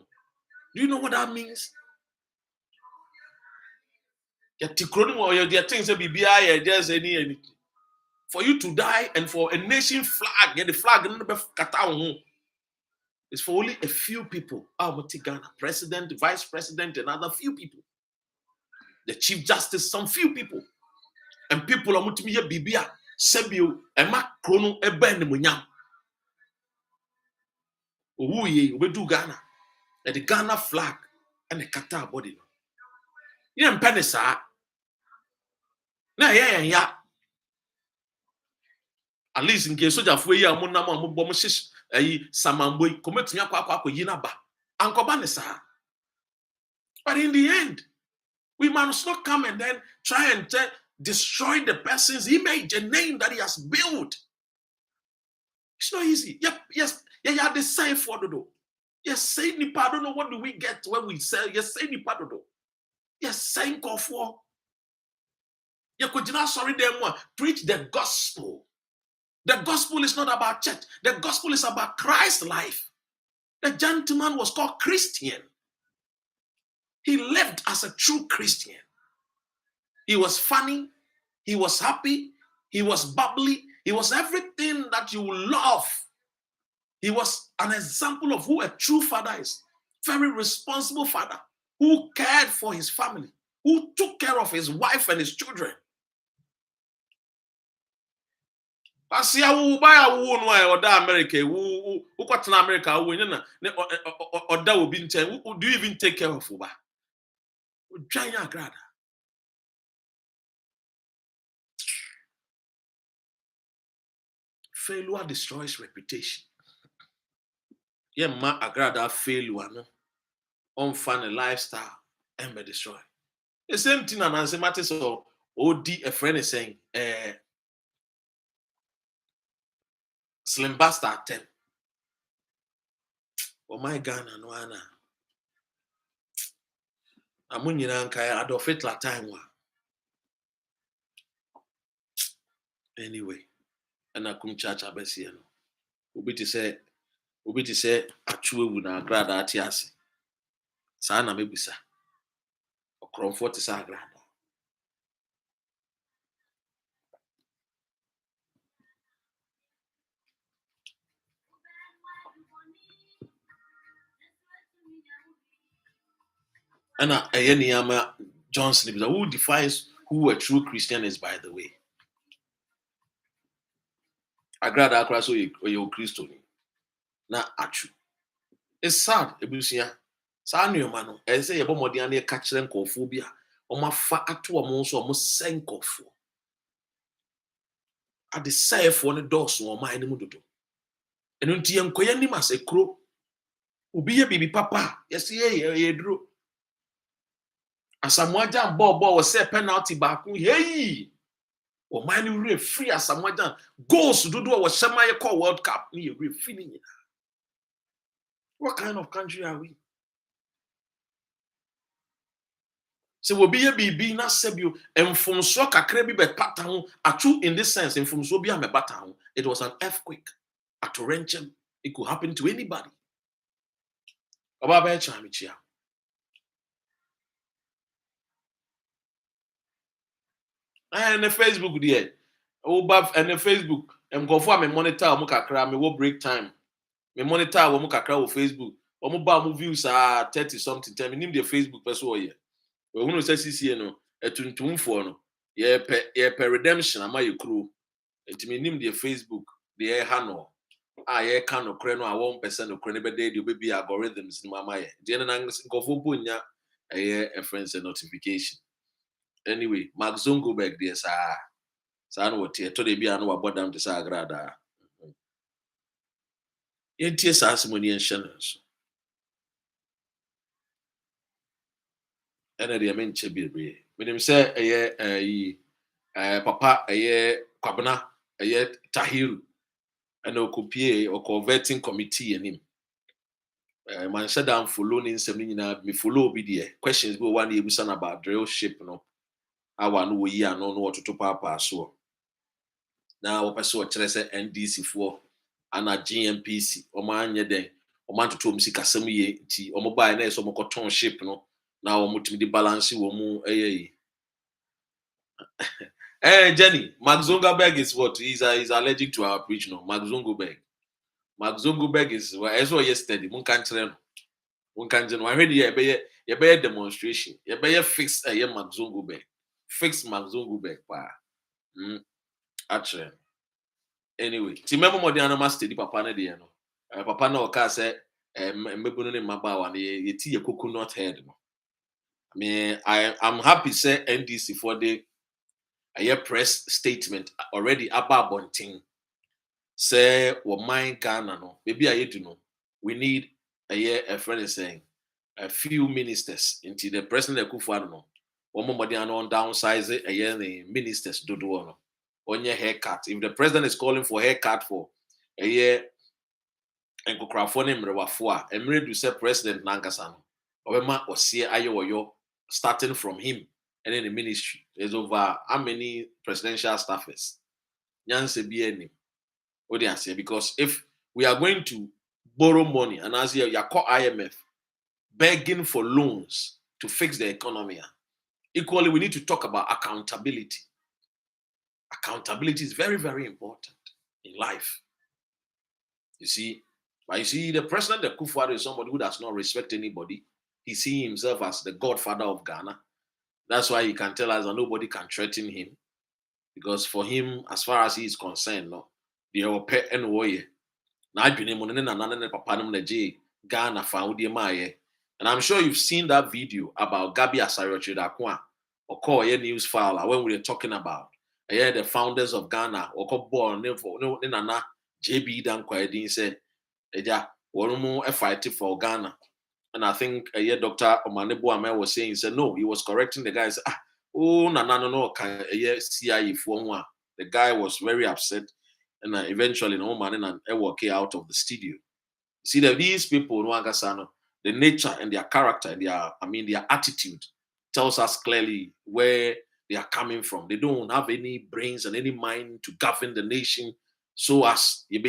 Do you know what that means? Ya tikronim or your things say bibia there's anything. For you to die and for a nation flag, the flag no be kata wo. It's for only a few people. Ghana, president, vice president, and other few people. The chief justice, some few people. And people are mutimi ye bibia sebio e makrono ebe ne munyam. Owuye obedu Ghana. The Ghana flag and the Qatar body. You mpene saa. Na ya. At least in case soja fo yi amonam amobom hye ayi samamboi kometumi akwa yi na ba. Ankoba ne saa. But in the end, we must not come and then try and destroy the person's image and name that he has built. It's not easy. Yes, the same for the. Yes, say nipa, I don't know what do we get when we sell. Yes, say nipa dodo. Yes, say for. You could not sorry them one. Preach the gospel. The gospel is not about church. The gospel is about Christ's life. The gentleman was called Christian. He lived as a true Christian. He was funny. He was happy. He was bubbly. He was everything that you love. He was an example of who a true father is. Very responsible father who cared for his family, who took care of his wife and his children. Asia wo buy wo no e oda America wo kwatena America wo nyina oda obi nchen. Do you even take care of Uba? Ghanaian Agradaa. Failure destroys reputation. Yeah, ma Agradaa failure no on fun lifestyle and be destroy. The same thing and answer matters of OD a friend is saying Slim Bastard 10. Oh my Ghana no ana. Amunyina nkai Adolf Hitler time wa. Anyway, and I come church abesi no. Obi ti say Atsu ewu na Agradaa ati ase. Saa na mebusa. Okromfo ti sa Agradaa. And Niyama Johnson, who defines who a true Christian is, by the way. Agradaa akra so you Christo na Atsu. It's sad, ebusia. Saa nneɛma no, ɛsɛ yɛbɔ mmɔden na yɛka kyerɛ nkɔɔfoɔ bi a ɔmafa ato ɔmo nso ɔmo sɛ nkɔɔfoɔ. Adesɛefoɔ no dɔɔso wɔ ɔman no mu dodo. Ɛno nti yɛnkɔ yɛn anim asɛ kuro. Obi yɛ biribi papa, yɛsɛ yɛ duro. Asamoah Gyan bɔɔl wɔ sɛ penalty baako, hey! Ɔman no werɛ firi Asamoah Gyan. Goals dodo a wɔhyɛ ma yɛkɔ World Cup ne yɛwerɛ firi ne nyinaa. What kind of country are we? So we'll be a BB na sebio and from so kakrebi bet pattern Atsu in this sense and from so be a battown. It was an earthquake, a torrential. It could happen to anybody. About Chamichia. And the Facebook there. Oh, Bob and the Facebook. And go for me monitor mukakra me will break time. Me monitor mukakra on Facebook. Omo views are 30 something time. Name the Facebook person here. We who say CC no etuntumfo no ye pe redemption ama ye kru ntimi nim the Facebook the ha no a ye ka no kre no a 1% no kre ne be dey obebi algorithms ni ama ye de na ngofo bonya a friends notification. Anyway, Mark Zuckerberg there sa no wote to de bia no wabodam de sa Agradaa yentie sa asmoni en channels. And the men chebi when him say papa Kwabena Tahiru and okupie or converting committee and him man shut down follow in semina me follow be there questions go one yebusan about drill ship no awa no we no what to papa so now person chere say NDC for ana GMPC o man nye den o man to msi kasam ye nti o mo buy na so mo koton ship no. Now I'm the balance womu Jenny, Mark Zuckerberg is what? He's allergic to our preach no. Mark Zuckerberg is as well yesterday. Mun can't I heard you be demonstration. You be fix Mark Zuckerberg. Fix Mark Zuckerberg pa. Actually. Anyway, ti memo mo dey anoma steady papa na dey no. Papa na o ka say mbebu no ne maba wa na ye ti ye coconut head no. I mean, I'm happy say NDC for the press statement already about Bonting. Say what my Ghana no. Maybe I do know. We need a friend is saying a few ministers into the president Kufuor no. One more money on downsize the ministers do no. On your haircut. If the president is calling for haircut for a year and Kukrafone Mrewafua, Emre do say President Nankasano. Obama or see ayo starting from him and then the ministry is over how many presidential staffers. Nyanse BN. What do I say? Because if we are going to borrow money, and as you call IMF, begging for loans to fix the economy, equally, we need to talk about accountability. Accountability is very, very important in life. You see, but you see, the president of Kufuor is somebody who does not respect anybody. He sees himself as the godfather of Ghana. That's why he can tell us that nobody can threaten him. Because for him, as far as he is concerned, no, they are pet and warrior. Now, Ghana found and I'm sure you've seen that video about Gabi Asarioche Dakwa or call a news file when we were talking about the founders of Ghana or born Nana JB Dankwa said, one more fight for Ghana. And I think Dr. Omanebu Ame was saying, he said, no, he was correcting the guy. He said, no, CIA for the guy was very upset. And eventually, no man and walk out of the studio. See that these people, the nature and their character and their attitude tells us clearly where they are coming from. They don't have any brains and any mind to govern the nation so as we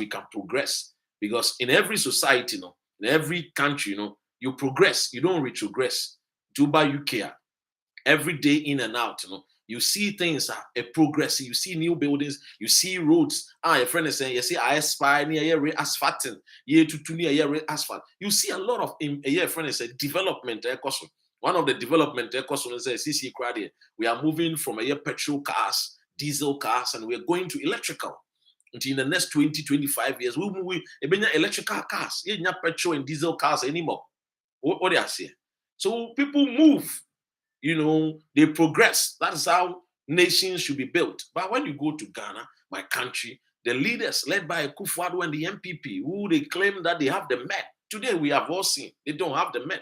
can progress. Because in every society, in every country, you progress, you don't retrogress. Juba, UK, every day in and out, you see things a progress. You see new buildings. You see roads. Your friend is saying, you see, I aspire near asphalting. Asphalt. You see a lot of your friend is saying development. One of the development is CC Crowdy. We are moving from petrol cars, diesel cars, and we are going to electrical. Until in the next 20-25 years, we will electrical cars. You not petrol and diesel cars anymore. What do I say? So people move. They progress. That's how nations should be built. But when you go to Ghana, my country, the leaders led by Kufuor and the MPP, who they claim that they have the men. Today we have all seen they don't have the men.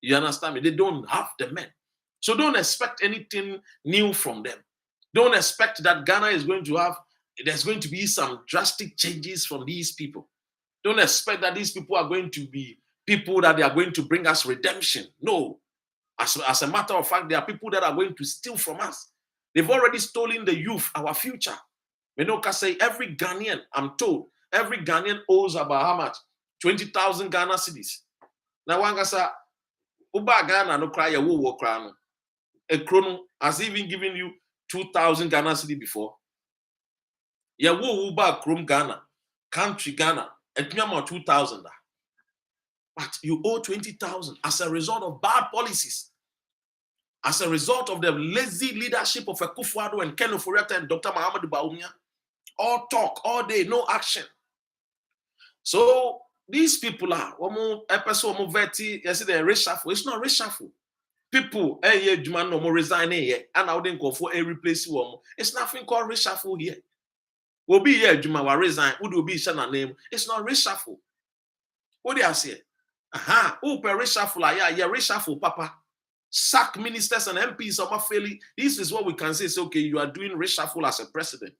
You understand me? They don't have the men. So don't expect anything new from them. Don't expect that Ghana is going to have, there's going to be some drastic changes from these people. Don't expect that these people are going to be people that they are going to bring us redemption. No. As a matter of fact, there are people that are going to steal from us. They've already stolen the youth, our future. Menoka say every Ghanaian, I'm told, every Ghanaian owes about how much? 20,000 Ghana cedis. Now, one gasa, Uba Ghana no cry, wo cry. A chrono has even given you 2,000 Ghana cedi before. Ya wo Uba Chrome Ghana, country Ghana, and 2,000. But you owe 20,000 as a result of bad policies, as a result of the lazy leadership of Kufuor and Ken Oforiatta and Dr. Muhammadu Bawumia. All talk, all day, no action. So these people are, it's not reshuffle. People, no more resign here, and I didn't go for a replace one. It's nothing called reshuffle here. We'll be here, Juma will resign, would be Shana name. It's not reshuffle. What do I say? Reshuffle, reshuffle, Papa. Sack ministers and MPs of Mafeli. This is what we can say. It's okay, you are doing reshuffle as a president.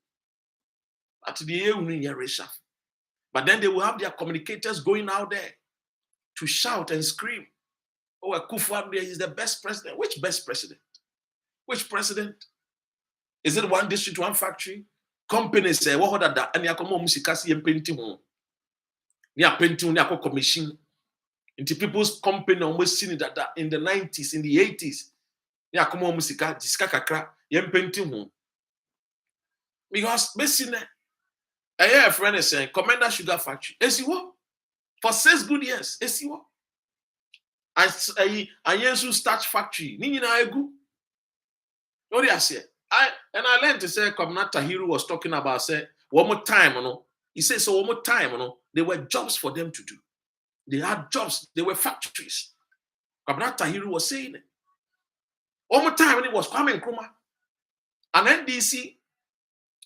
At the reshuffle. But then they will have their communicators going out there to shout and scream. Oh, Kufuor is the best president. Which best president? Which president? Is it one district, one factory? Companies say, what that? And you come musikasi and painting. You are painting, you are commission. Into people's company almost seen that in the 90s, in the 80s. You are come musika, diska kakra, you are painting. Because basically, I hear a friend is saying, Commander Sugar Factory. Is he what? For 6 good years. Is he what? I Yensu Starch Factory. Nini na egu. What do I say? I learned to say, Commander Tahiru was talking about, say, one more time, He said, so one more time, there were jobs for them to do. They had jobs. They were factories. Commander Tahiru was saying it. One more time, it was Kwame Nkrumah. An NDC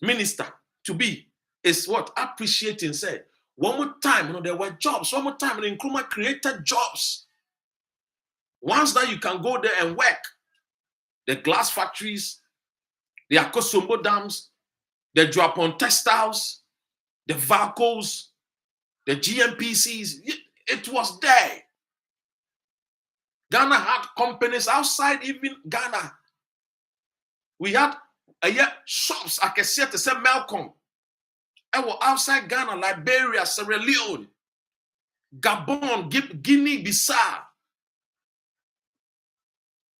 minister to be is what? Appreciating, said. One more time, there were jobs. One more time, Nkrumah created jobs. Once that you can go there and work. The glass factories, the Akosombo dams, the Drapon textiles, the Valcos, the GMPCs, it was there. Ghana had companies outside even Ghana. We had shops, I can see to say Malcolm. outside Ghana, Liberia, Sierra Leone, Gabon, Guinea, Bissau.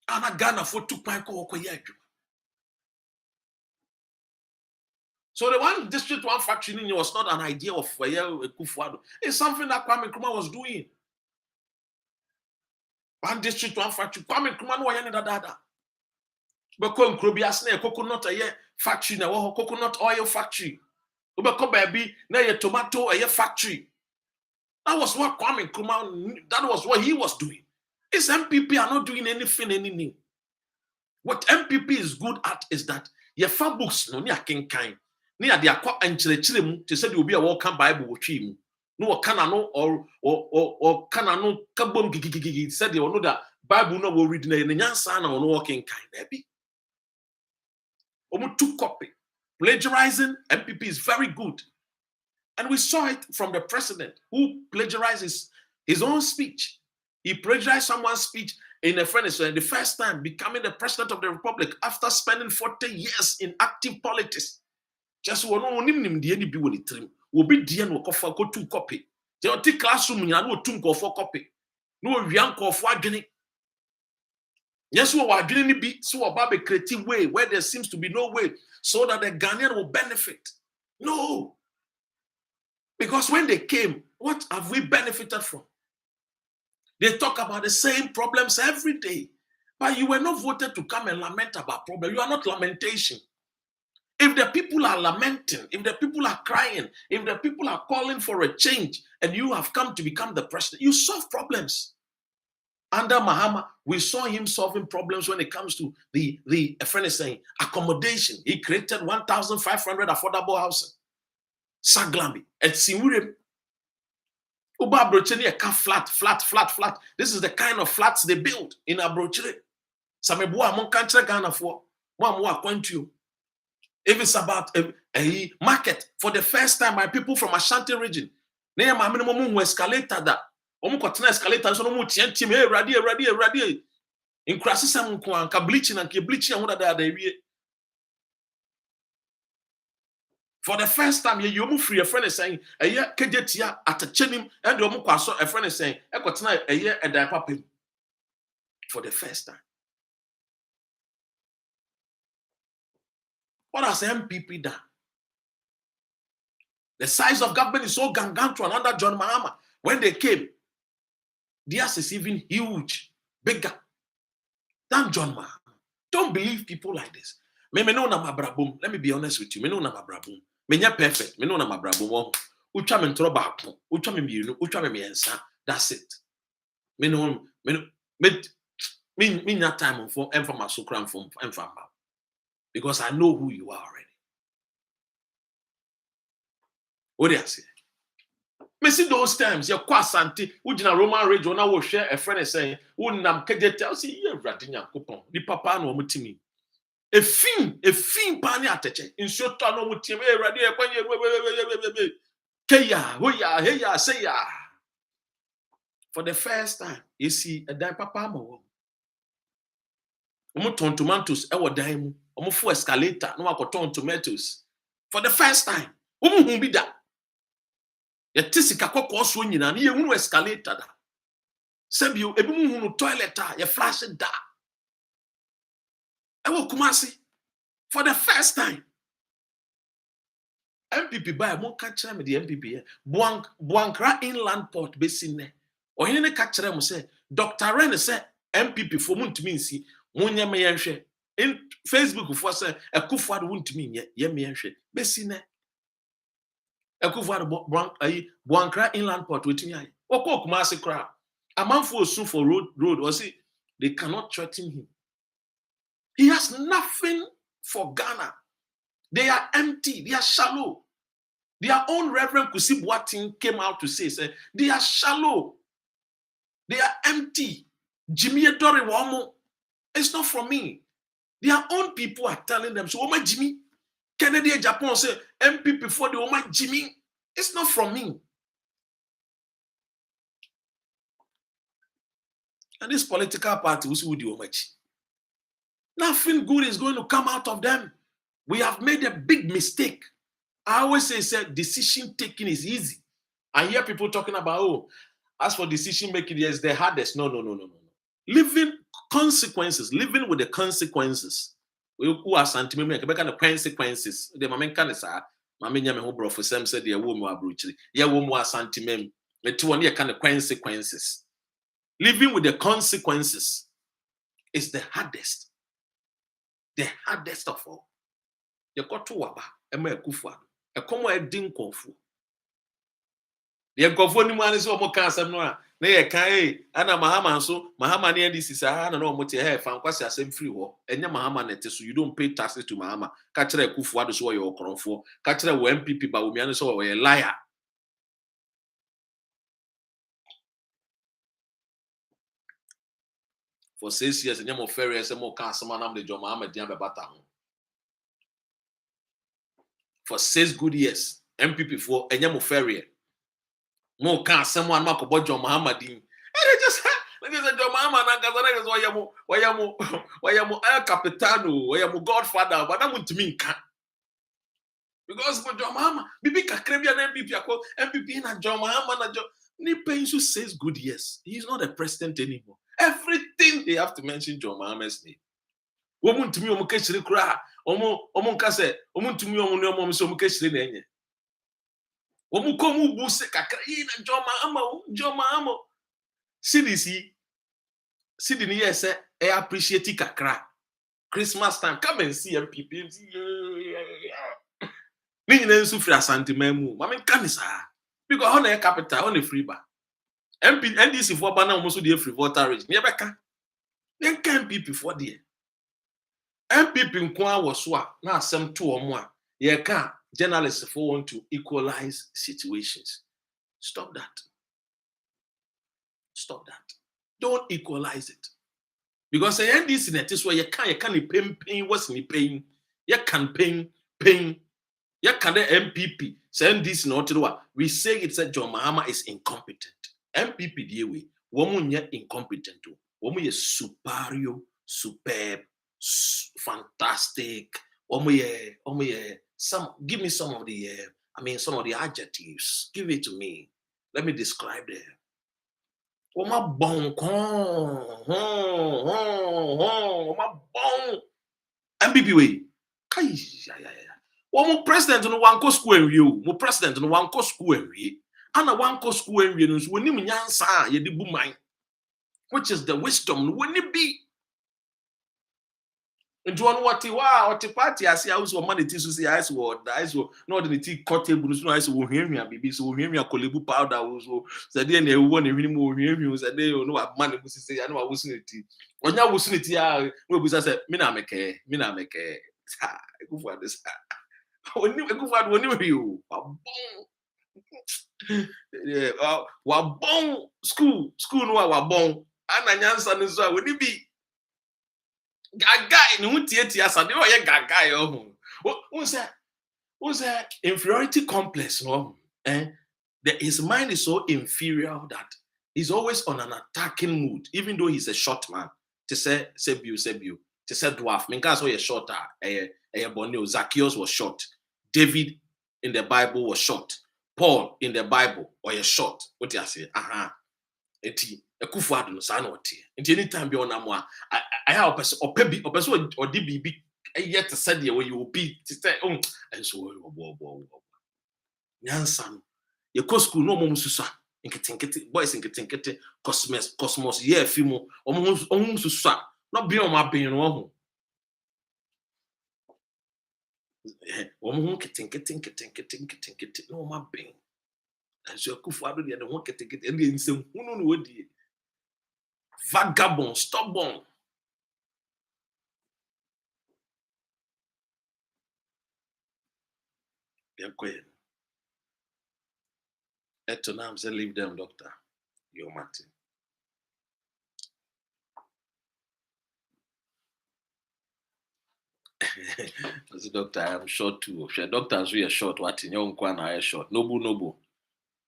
And Ghana for 2.0 years. So the one district, one factory was not an idea of Kufuado. It's something that Kwame Nkrumah was doing. One district, one factory. Kwame Nkrumah no yene dada. Beko Nkrobias na coconut factory na coconut oil factory. Ubeko baby na tomato factory. That was what Kwame Nkrumah. That was what he was doing. His MPP are not doing anything new. What MPP is good at is that your fa books no ni akenkan. Ni ade akwa ankyerɛkyerɛ mu te sɛ de obi a wɔka Bible wɔtwe mu no wɔka no or kana no kabom gigigigi sɛ de ɔno da Bible no wɔ read na ne nyansa na ɔno wɔkenkan na bi omu took copy plagiarizing. MPP is very good, and we saw it from the president who plagiarizes his own speech. He plagiarized someone's speech in a friend the first time becoming the president of the republic after spending 40 years in active politics. Just one nim the any be with the trim will be dear no coffee go to copy. The classroom ya no tum go for copy. No young call for agony. Yes, we are doing it so about a creative way where there seems to be no way so that the Ghanaian will benefit. No. Because when they came, what have we benefited from? They talk about the same problems every day. But you were not voted to come and lament about problems. You are not lamentation. If the people are lamenting, if the people are crying, if the people are calling for a change, and you have come to become the president, you solve problems. Under Mahama, we saw him solving problems when it comes to the friend is saying accommodation. He created 1,500 affordable housing. Saglambi at Siwurem. Uba Abrochene flat. This is the kind of flats they build in Abrochene. Samebua mon country Ghana for one point you. If it's about a market, for the first time, my people from Ashanti region, near my minimum escalator that escalator so no team ready in crasism bleaching and bleaching. For the first time, you move free. A friend is saying, a year kejetia at a chenim, and a friend is saying, a year and diaper. For the first time. What has MPP done? The size of government is so gargantuan under John Mahama. When they came, theirs is even huge, bigger than John Mahama. Don't believe people like this. Let me be honest with you. Perfect. That's it. Me time for my sukram from because I know who you are already. What do you say? Me see those times, you're quite santi, ujina Roman region, I will share a friend is saying, Unam Kedeta, see, you're Radinia coupon, the papa no mutimi. A fin pani attache, in short no mutimi, Radia, Kaya, Huya, Heya, say ya. For the first time, you see a dime papa mo. Ton tomatoes, our dime. For escalator, no one tomatoes. For the first time, who be that? Your tisika koko swinging and you escalator. Sebio, a boom toilet, you flash it da. I will come see for the first time. MPP by a more catcher with the MPP. Buankra inland port basin. Or any catcher will say, Dr. Ren said MPP for moon to me see, Munya Mayanshe. In Facebook, for say a Kufuado won't mean yet, me Bessine. A Kufuado Buankra inland port with me. Or Coke Massacre. A man for soon for road, or see, they cannot threaten him. He has nothing for Ghana. They are empty, they are shallow. Their own Reverend Kusi Boateng came out to say, they are shallow, they are empty. Jimmy Dori Wamo, it's not from me. Their own people are telling them, so Oma Jimmy, Kennedy Japan say, MPP for the Oma Jimmy, it's not from me. And this political party will see the Oma Jimmy. Nothing good is going to come out of them. We have made a big mistake I always say decision taking is easy. I hear people talking about, oh, as for decision making, yes, the hardest. No. Living with the consequences. Who are sentiment, make the consequences. The moment can say, Mammy Yam who brought for some said, the woman are brutal. Yeah, woman are sentiment. The two one year kind of consequences. Living with the consequences is the hardest. The hardest of all. You got to waba, Emma Kufa, a common din confu. The Nkofo man is almost cancer. No, they can, Anna Mahama, so Mahama near this is a hand and almost your hair, found quite a same free war, and your Mahama so you don't pay taxes to Mahama. Catch a Kufu, the show your crown for, catch a MPP, but we so a liar. For 6 years, and you're more furious and more cancer, man, I'm the John Mahama Diamba Batam. For 6 good years, MPP for and you're more furious. More can someone mark about John Muhammadin. And they just John Muhammad and Wayamo El Capitano, Wayamo Godfather, but I want to mean can. Because for John Muhammad, Bibi Caribbean MPP and John Muhammad Nipensu says good years. He's not a president anymore. Everything they have to mention John Muhammad's name. Woman to me, Omukeshri Kra, Omonkase, Omun to me, Omukeshri Nenye. Omukomu buse kakra na John Mahama. CDC yes I appreciate kakra. Christmas time come and see MPP. Ni nyina nsu free asantema mu. Ma men kan sa. Because on the capital on the free bar. MP NDC for ba na almost the free voter rate. Ni ebeka. Then can MPP for there. MPP nko was so na asem to omo a ye ka journalists want to equalize situations. Stop that. Stop that. Don't equalize it. Because the end is in it is where you can't pain, what's in the pain. You can pain. You can the MPP. Send this not to do. We say it's a John Mahama is incompetent. MPP the way. Woman yet incompetent. Woman is superior, superb, fantastic. Give me some of the some of the adjectives. Give it to me. Let me describe them. Oma bon MPP way. Mo president no wan ko school enwie. Mo president no wan ko school enwie. Ana wan ko school enwie no so wonim nyansa ye de bu man. Which is the wisdom when it be. Into one what party I see house money to see ice word the ice no the tea cut table so ice will hear me and baby so hear me a colebu powder also said then they won a minimum hear me said they know what money was say I know I was in it when you was in it yeah we said me na make go for this when you go for when you yeah wa bon school no wa bon ana nyansa no so when be Gaga in Utieti as a new Gaga. Who's that inferiority complex? No, his mind is so inferior that he's always on an attacking mood, even though he's a short man. To say you, to say dwarf. Minka was shorter. Zacchaeus was short. David in the Bible was short. Paul in the Bible was short. What do you say? Eti ekufuado no sa na ote enti anytime bi ona mo I have opebi odi bibi yet said the way you will be to say enso nyansa no ye ko school no mo susa nkete boys nkete cosmos ye afimo omo susa no bi o ma ben no ho omo nkete no ma ben enso ekufuado de ho nkete ndi nsem hunu no wodi vagabond, stubborn. They're quiet. Etonam say leave them, doctor. You're Martin. As a doctor, I am short too. Doctors we are short. What in your kwana I short. Noble.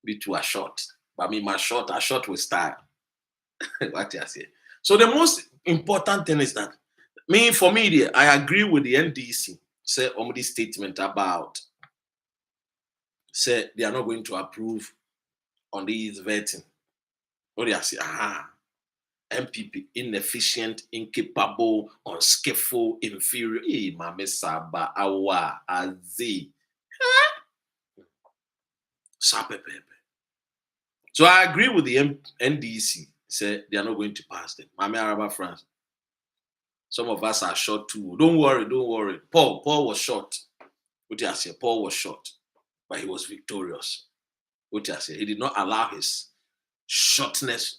Be too a short. But me my short, a short with style. What I say. So the most important thing is that for me, I agree with the NDC say this statement about said they are not going to approve on these vetting. What do you say? MPP inefficient, incapable, unskillful, inferior. Mame Saba Awa Azi. So I agree with the NDC. Say they are not going to pass them. Mame Araba France. Some of us are short too. Don't worry. Paul was short. What do you say? Paul was short, but he was victorious. What do you say? He did not allow his shortness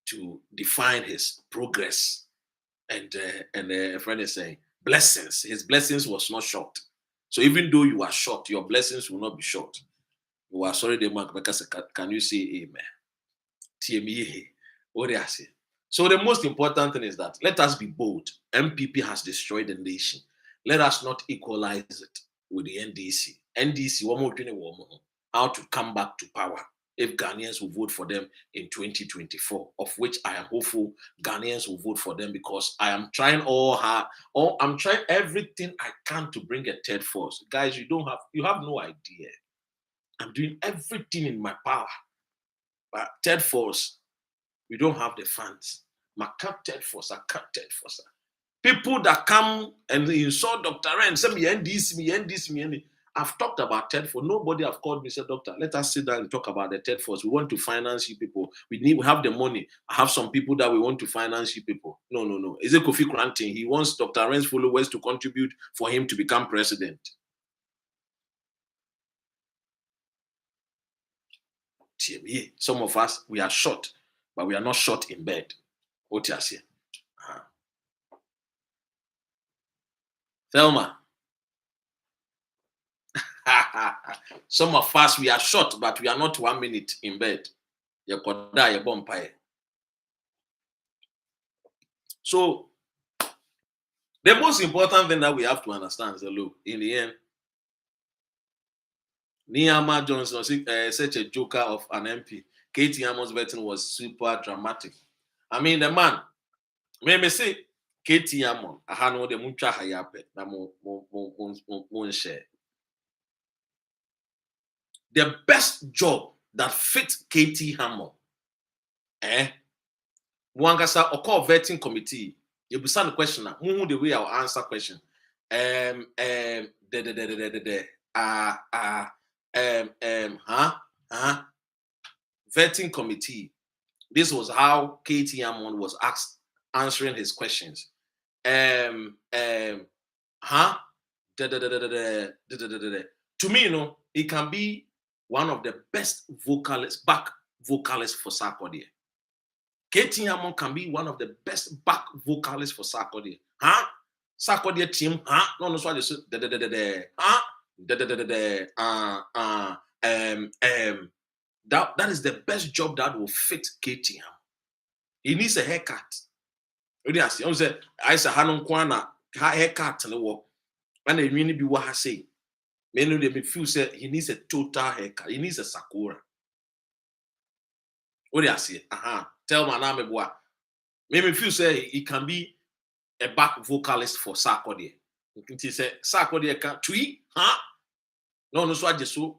to define his progress. And a friend is saying, blessings. His blessings was not short. So even though you are short, your blessings will not be short. You are sorry, the man, because can you say amen? TME. What do you say? So the most important thing is that let us be bold. MPP has destroyed the nation. Let us not equalize it with the NDC. NDC, how to come back to power if Ghanaians will vote for them in 2024, of which I am hopeful Ghanaians will vote for them, because I am trying I'm trying everything I can to bring a third force. Guys, you have no idea. I'm doing everything in my power. But third force, we don't have the funds. I can't third force. People that come and insult Dr. Ren, say me NDC. I've talked about third force. Nobody have called me and said, Doctor, let us sit down and talk about the third force. We want to finance you people. We have the money. I have some people that we want to finance you people. No. Is it Kofi Kranting? He wants Dr. Ren's followers to contribute for him to become president. Some of us, we are short, but we are not short in bed. What you say? Thelma. Some of us, we are short, but we are not 1 minute in bed. So, the most important thing that we have to understand is, look, in the end, Niyama Johnson was such a joker of an MP. Katie Amon's vetting was super dramatic. I mean, the man, me say, Katie Amon, I had no the muncha hayape, na mo share. The best job that fits Katie Hammond, Wangasa Oko vetting committee. You be the question now. The way I'll answer question. Vetting committee. This was how Katie Hammond was answering his questions. To me, it can be one of the best back vocalists for Sarkodie. Katie Hammond can be one of the best back vocalists for Sarkodie. Sarkodie team, no, so I just that is the best job that will fit Katie Hammond. He needs a haircut. I said, Hanon Kwana haircut and the work. And they really be what I say. Many of them feel say he needs a total haircut. He needs a Sakura. What do you say? Tell my name what. Maybe feel say he can be a back vocalist for Sarkodie. He say Sarkodie can tweet, No, so I just so,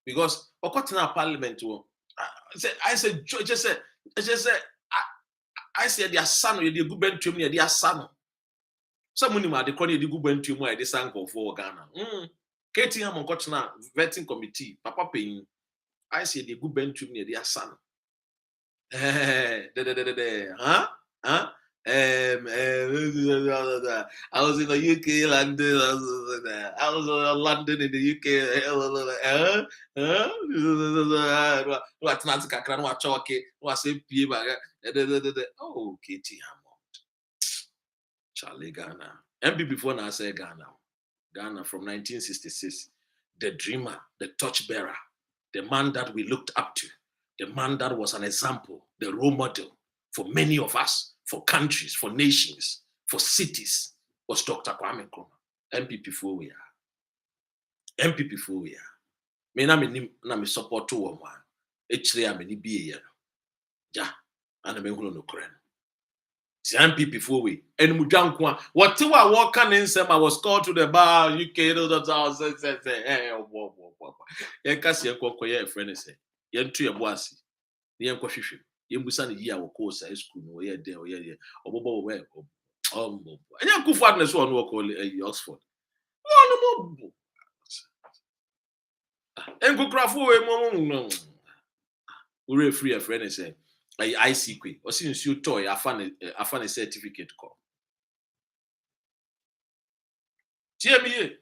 because Okotana Parliament, I said, I said, their son, you did good bent to me, their son. Someone might call you the good bent to me, this uncle for Ghana. Katie Hammond Kotana vetting committee, Papa paying. I said, the good bent to me, their son. I was in the UK, London. I was in London in the UK. Oh, Katie Hammond. Charlie Ghana. MB before now say Ghana. Ghana from 1966. The dreamer, the torchbearer, the man that we looked up to, the man that was an example, the role model for many of us, for countries, for nations, for cities, was Dr. Kwame Nkrumah. MPP for we are. MPP for we are. Me na me support to one. Actually, I'm in the BA. Ja, and I'm going to Ukraine. MPP for we and Mujankwa. What you are walking in some I was called to the bar, UK, Yankasi Yakoya, friend say, Yantu Yabuasi, Yankoshi, Yambusan, Yaw course, high school, no, yeah, there, yeah, or Bobo, where, and Yakufatness one walk Oxford. Oh, no more. And go craft away, no. We free a friend and say, I see quick, or since you toy, I found a certificate call. TME.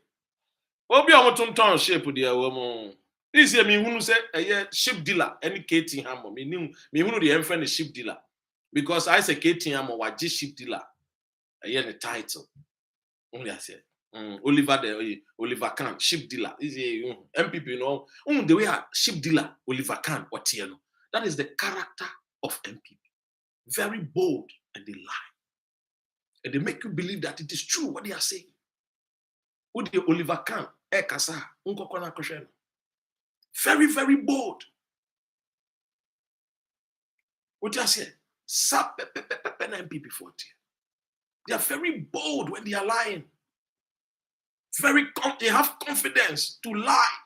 Obi a moton ton shape dia wo mo. This year me hunu say ship dealer any Katie Hammer. Me hunu the friend ship dealer. Because I say Katie Hammer wa ship dealer. The title. Only I said. Oliver Kahn, ship dealer. Is MPP, you know. The way a ship dealer, Oliver Kahn, what you know. That is the character of MPP. Very bold and they lie. And they make you believe that it is true what they are saying. With the Oliver Kahn, very, very bold. What I say? MPP 40. They are very bold when they are lying. They have confidence to lie.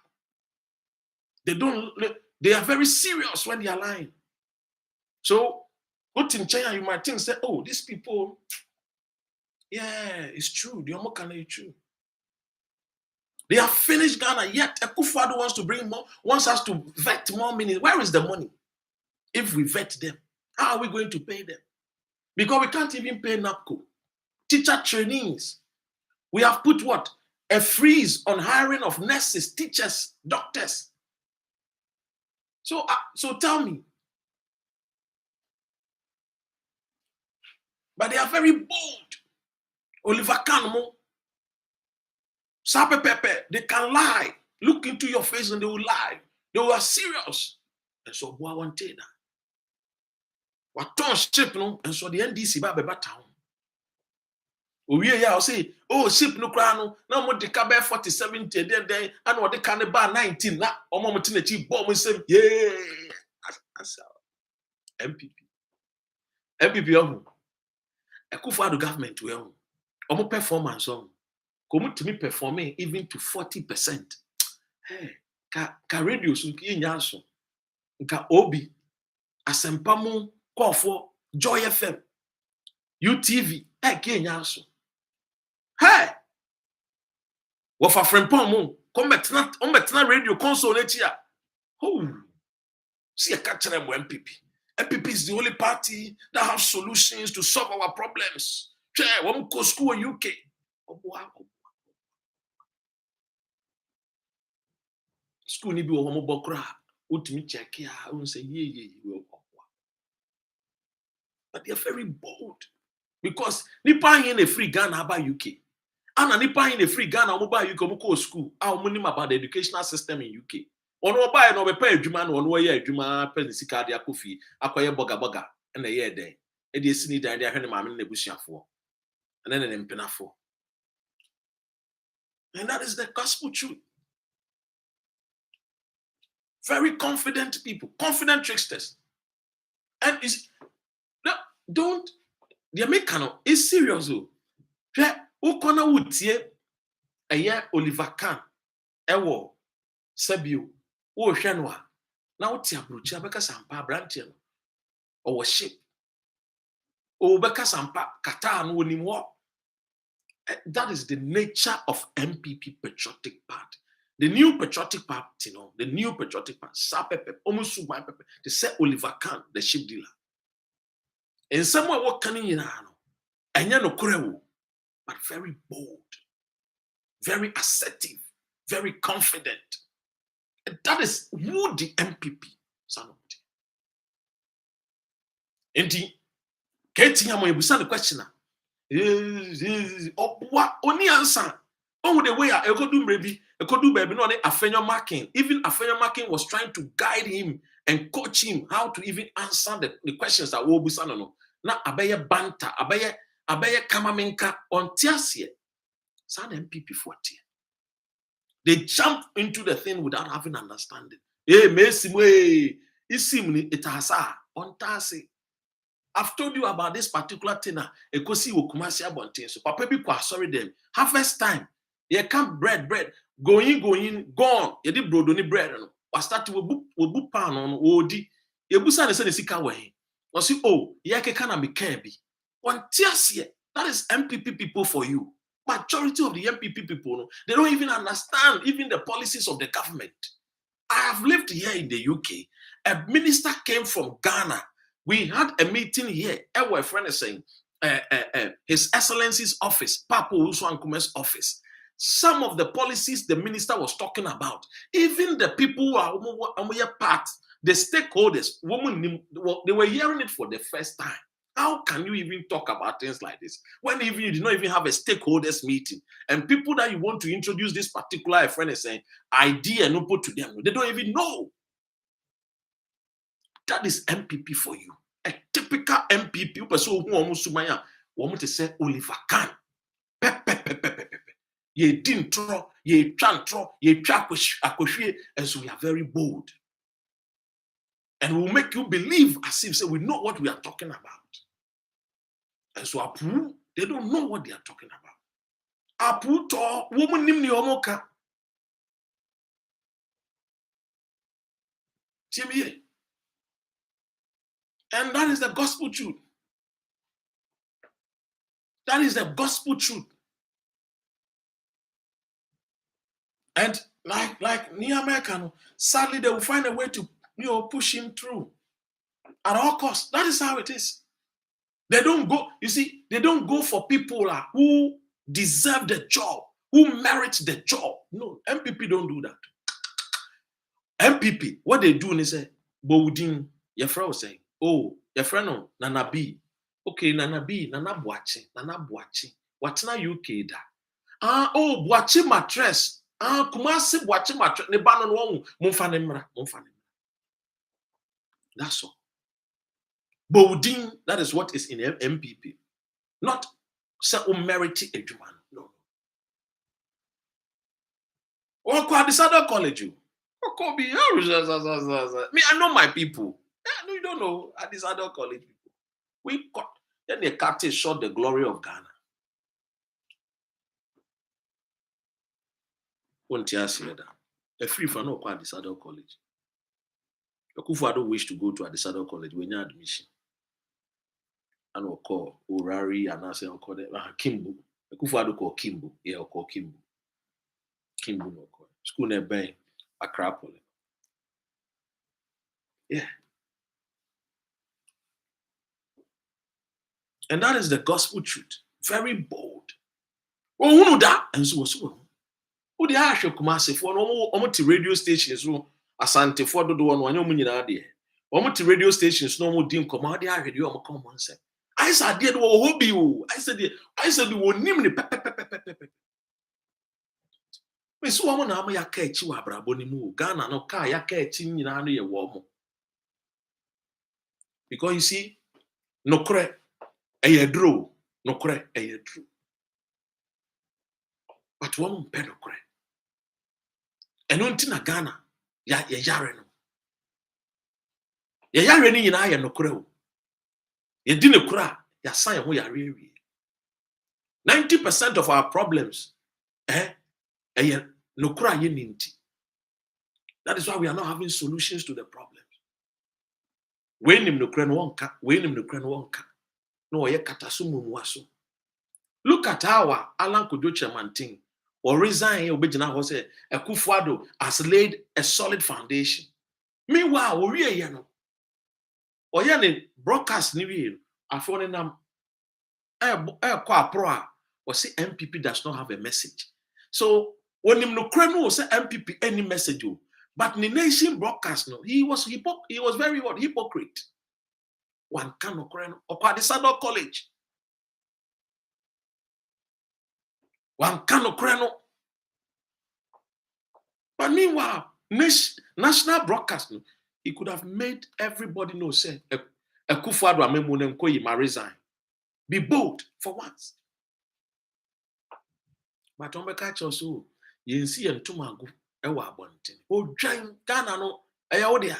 They are very serious when they are lying. So, what in China you might think, say, oh, these people, yeah, it's true. The Omokana is true. They have finished Ghana, yet Akufo-Addo wants to bring more, wants us to vet more minutes. Where is the money? If we vet them, how are we going to pay them? Because we can't even pay NAPCO. Teacher trainees. We have put what? A freeze on hiring of nurses, teachers, doctors. So tell me. But they are very bold. Oliver Kahn, Sape Pepe, they can lie. Look into your face and they will lie. They were serious. And so, boy, one day that. What ton ship, no? And so the NDC ba beba town. We yeah, I'll say, oh, ship no crano, no more the cabe 47 then, and what the can bar 19. Now, or moment in the cheap bomb say, yeah. MPP. MPP, Akufo-Addo government, well, omo performance on. Come to me performing even to 40%. Hey, ka radio sunki nyaso. Nka obi asempamu kofo Joy FM UTV ke nyaso. Hey, what for friend pon come betna radio console netia. Oh, see a catcher MPP. MPP is the only party that has solutions to solve our problems. Chair, one go school in UK. School ni bi wo mo bokra utimi check ya un say ye but they are very bold because nipa in a free Ghana about UK and nipa in a free Ghana mo ba UK mo go school mo nim about the educational system in UK ono ba no be pay adwuma no ono ye adwuma pay sika de akofi akoye boga na ye den e de sini dan de ahwe ne maame na busuafo and then an empenafo. And that is the gospel truth. Very confident people, confident tricksters. And the American is serious. Ukona wutie eye Oliver Kahn ewo Sabio wo hwenwa na wutie abrochi abeka sampa branche no owo ship o beka sampa kata no wonim wo. That is the nature of MPP patriotic party. The new patriotic party, the new patriotic party, Sapepe, almost Pepe, they say Oliver Kahn, the ship dealer. And somewhere what can you know? And no credible, but very bold, very assertive, very confident. And that is who the MPP son of it. And the Katie Hammer, you the questioner. Only answer. Oh, the way I could do baby no Afenyo Marking. Even Afenyo Marking was trying to guide him and coach him how to even answer the questions that will be said. Na abeye banta, abeye kamaminka on tiasie. Sound MPP 40. They jump into the thing without having understanding. Hey, mesimwe, isimni itasa on tasi. I've told you about this particular thing. Ekosi wokumasi abontin. So papa bi kwa sorry them. Harvest time. You come bread. Going, gone. You did brodo ni bread. Or start to wobu pan on odi. You busa ne se sika way. Or see, oh, yeah, kana me can be. One tears here. That is MPP people for you. Majority of the MPP people, they don't even understand even the policies of the government. I have lived here in the UK. A minister came from Ghana. We had a meeting here. Our friend is saying, His Excellency's office, Papa Usuankume's office. Some of the policies the minister was talking about, even the people who are part, the stakeholders, they were hearing it for the first time. How can you even talk about things like this when even you did not even have a stakeholders meeting? And people that you want to introduce this particular friend is saying idea no put to them. They don't even know. That is MPP for you. A typical MPP. Person who almost sumaya. Want to say Oliver Kahn. Ye didn't throw, ye can't throw, ye akoshie, and so we are very bold. And we'll make you believe as if say we know what we are talking about. And so Apu, they don't know what they are talking about. Apu to woman nimni omoka. See me here. And that is the gospel truth. That is the gospel truth. And like near American, sadly they will find a way to push him through at all costs. That is how it is. They don't go, you see, they don't go for people who deserve the job, who merit the job. No, MPP don't do that. MPP, what they do is say, Bowdin, your friend was saying, oh, your friend no, Nana B. Okay, Nana B, Nana Boachi. What's na UK da? Oh, Boachi mattress. Kumasi Boachi mattress. Ne banon wong, Mumfanemra. That's all. Bowdin, that is what is in MPP. Not say merit a Juman. No. Or Kwadisado College you. Me, I know my people. No, you don't know at these other college people. We got then the captain shot the glory of Ghana. Won't you see that? A free for no quite this other college. Akufu don't wish to go to this other college when you admission. And we'll call Urari and I say, I'll call them Kimbo. Akufu call Kimbo. Yeah, I'll call Kimbo. Kimbo no call. School near Bay, Accra. Yeah. And that is the gospel truth. Very bold. Oh, who know that? And so, who they are Kumasi for almost radio stations, Asante for the one when you're there. Almost radio stations, no more dim command. They are radio on common sense. I said, "Dear, what be you?" I said, "We will name the Miss Woman, I'm ya catch you, Abrabonimu, Ghana, no car, ya catching in a warm." Because you see, no cre, a draw, no cre, a true. But one pedo cre. And until Ghana, ya yareno. Ya yareni in I no cre. You didn't cry, ya sign who ya really. 90% of our problems, no cry ninti. That is why we are not having solutions to the problems. When him no cry wonka, when him no cry wonka. No, ye katasumu mwaso. Look at how Alan Kojo chairman thing or resign obejina ho say Akufo-Addo has laid a solid foundation. Meanwhile, we are no. Or yani broadcast ni we afone nam pro or say MPP does not have a message. So when him no no say MPP any message, but the nation broadcast no, he was very hypocrite. One can or Padisado College. One cannot crano. But meanwhile, national broadcast, he could have made everybody know, say, Akufo-Addo amemunenko ma resign. Be bold for once. But on the catch also, you see and tumago, ewa abontin. O giant Ghana no, eya odia.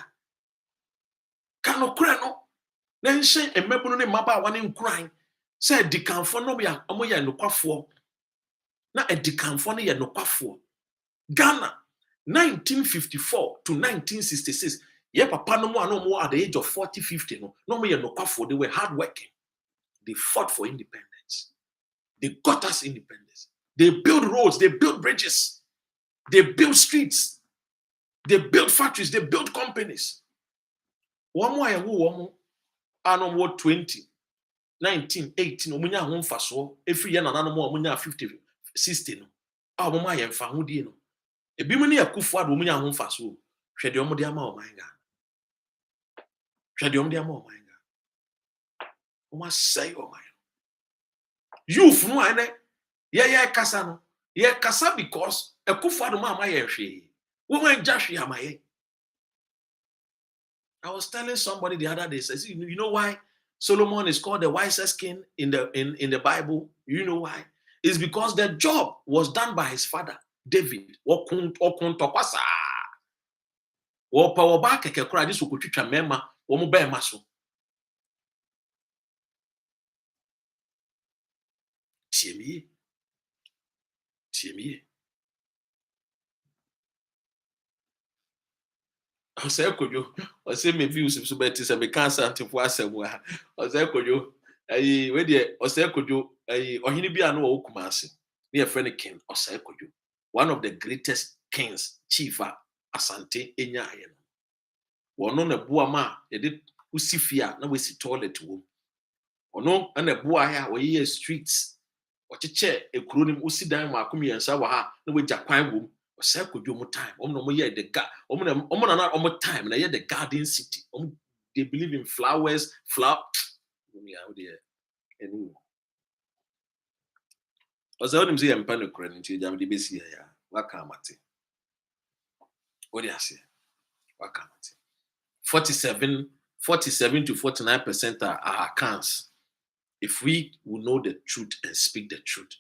Kano crano. Na nhyɛ mmabunu ne mmabaawa ne nkuran sɛ adikanfo no yɛ nokwafoɔ na adikanfo no yɛ nokwafoɔ. Ghana 1954 to 1966 yɛ papa no mu a no more at the age of 40, 50 no yɛ nokwafoɔ. They were hardworking. They fought for independence. They got us independence. They built roads, they built bridges, they built streets, they built factories, they built companies. One more who ano more 20, 19, 18, omunya ho mfaso. Every year na nano mo omunya 50, 60 no. A omo ma ye mfa ho die no. Ebi mu ne Akufo Addo omunya ho mfaso. Hwɛ de omo de ama oman ga. Hwɛ de omo de ama oman ga. Omo say oman. Youth no ane ye kasa no. Ye kasa because Akufo Addo ma ye hwe. Wo man ja hwe ama ye. I was telling somebody the other day, says, you know why Solomon is called the wisest king in the Bible? You know why? It's because the job was done by his father, David. I say kojo o say me views so better say me cancer antifo asem ha o say kojo we dey o say kojo ohini bia no wo Kumasi na friend king o say kojo one of the greatest kings chief Asante enya aye no wono na bua ma ye de usifia na we si toilet wo ono na bua ya we ye streets o cheche ekuro nim usidan ma akomiensa wa ha na we jakwan wo say kojo mo time no mo ye the time na ye the garden city they believe in flowers anyway ozo nim say empa no kura nti jam de besi ya waka amate what do you say waka amate 47 to 49% are accounts. If we will know the truth and speak the truth,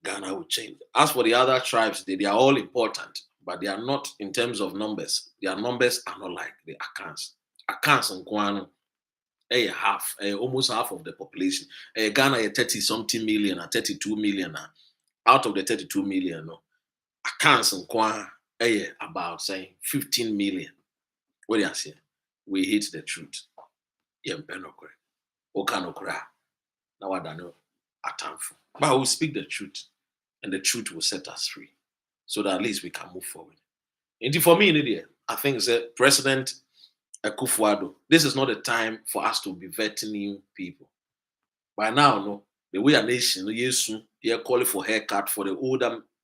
Ghana will change. As for the other tribes, they are all important, but they are not in terms of numbers. Their numbers are not like the Akans. Akans and Kwano, almost half of the population. Ghana, 30-something million, 32 million. Out of the 32 million, no, Akans and Kwano, about saying 15 million. What do you say? We hate the truth. Now I don't know. But we'll speak the truth, and the truth will set us free, so that at least we can move forward. And for me, I think that President Akufo Addo, this is not a time for us to be vetting new people. By now, no, the way a nation, they are calling for haircut for the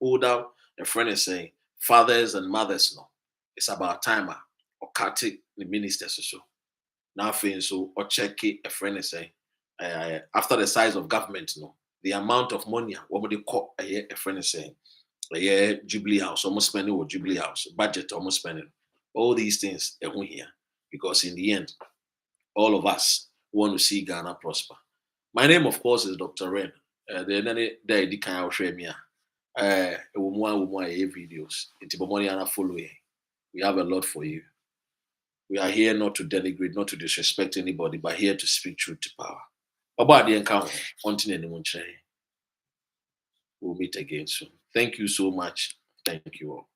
older. A friend is saying fathers and mothers. No, it's about time or cutting the ministers or so. Now, so or check it. A friend is saying after the size of government, no, the amount of money what would they call a friend is saying. Jubilee House, almost spending with Jubilee House, budget almost spending. All these things are here because in the end, all of us want to see Ghana prosper. My name, of course, is Dr. Ren. The kind of share me. Videos. We have a lot for you. We are here not to denigrate, not to disrespect anybody, but here to speak truth to power. About the encounter, we'll meet again soon. Thank you so much. Thank you all.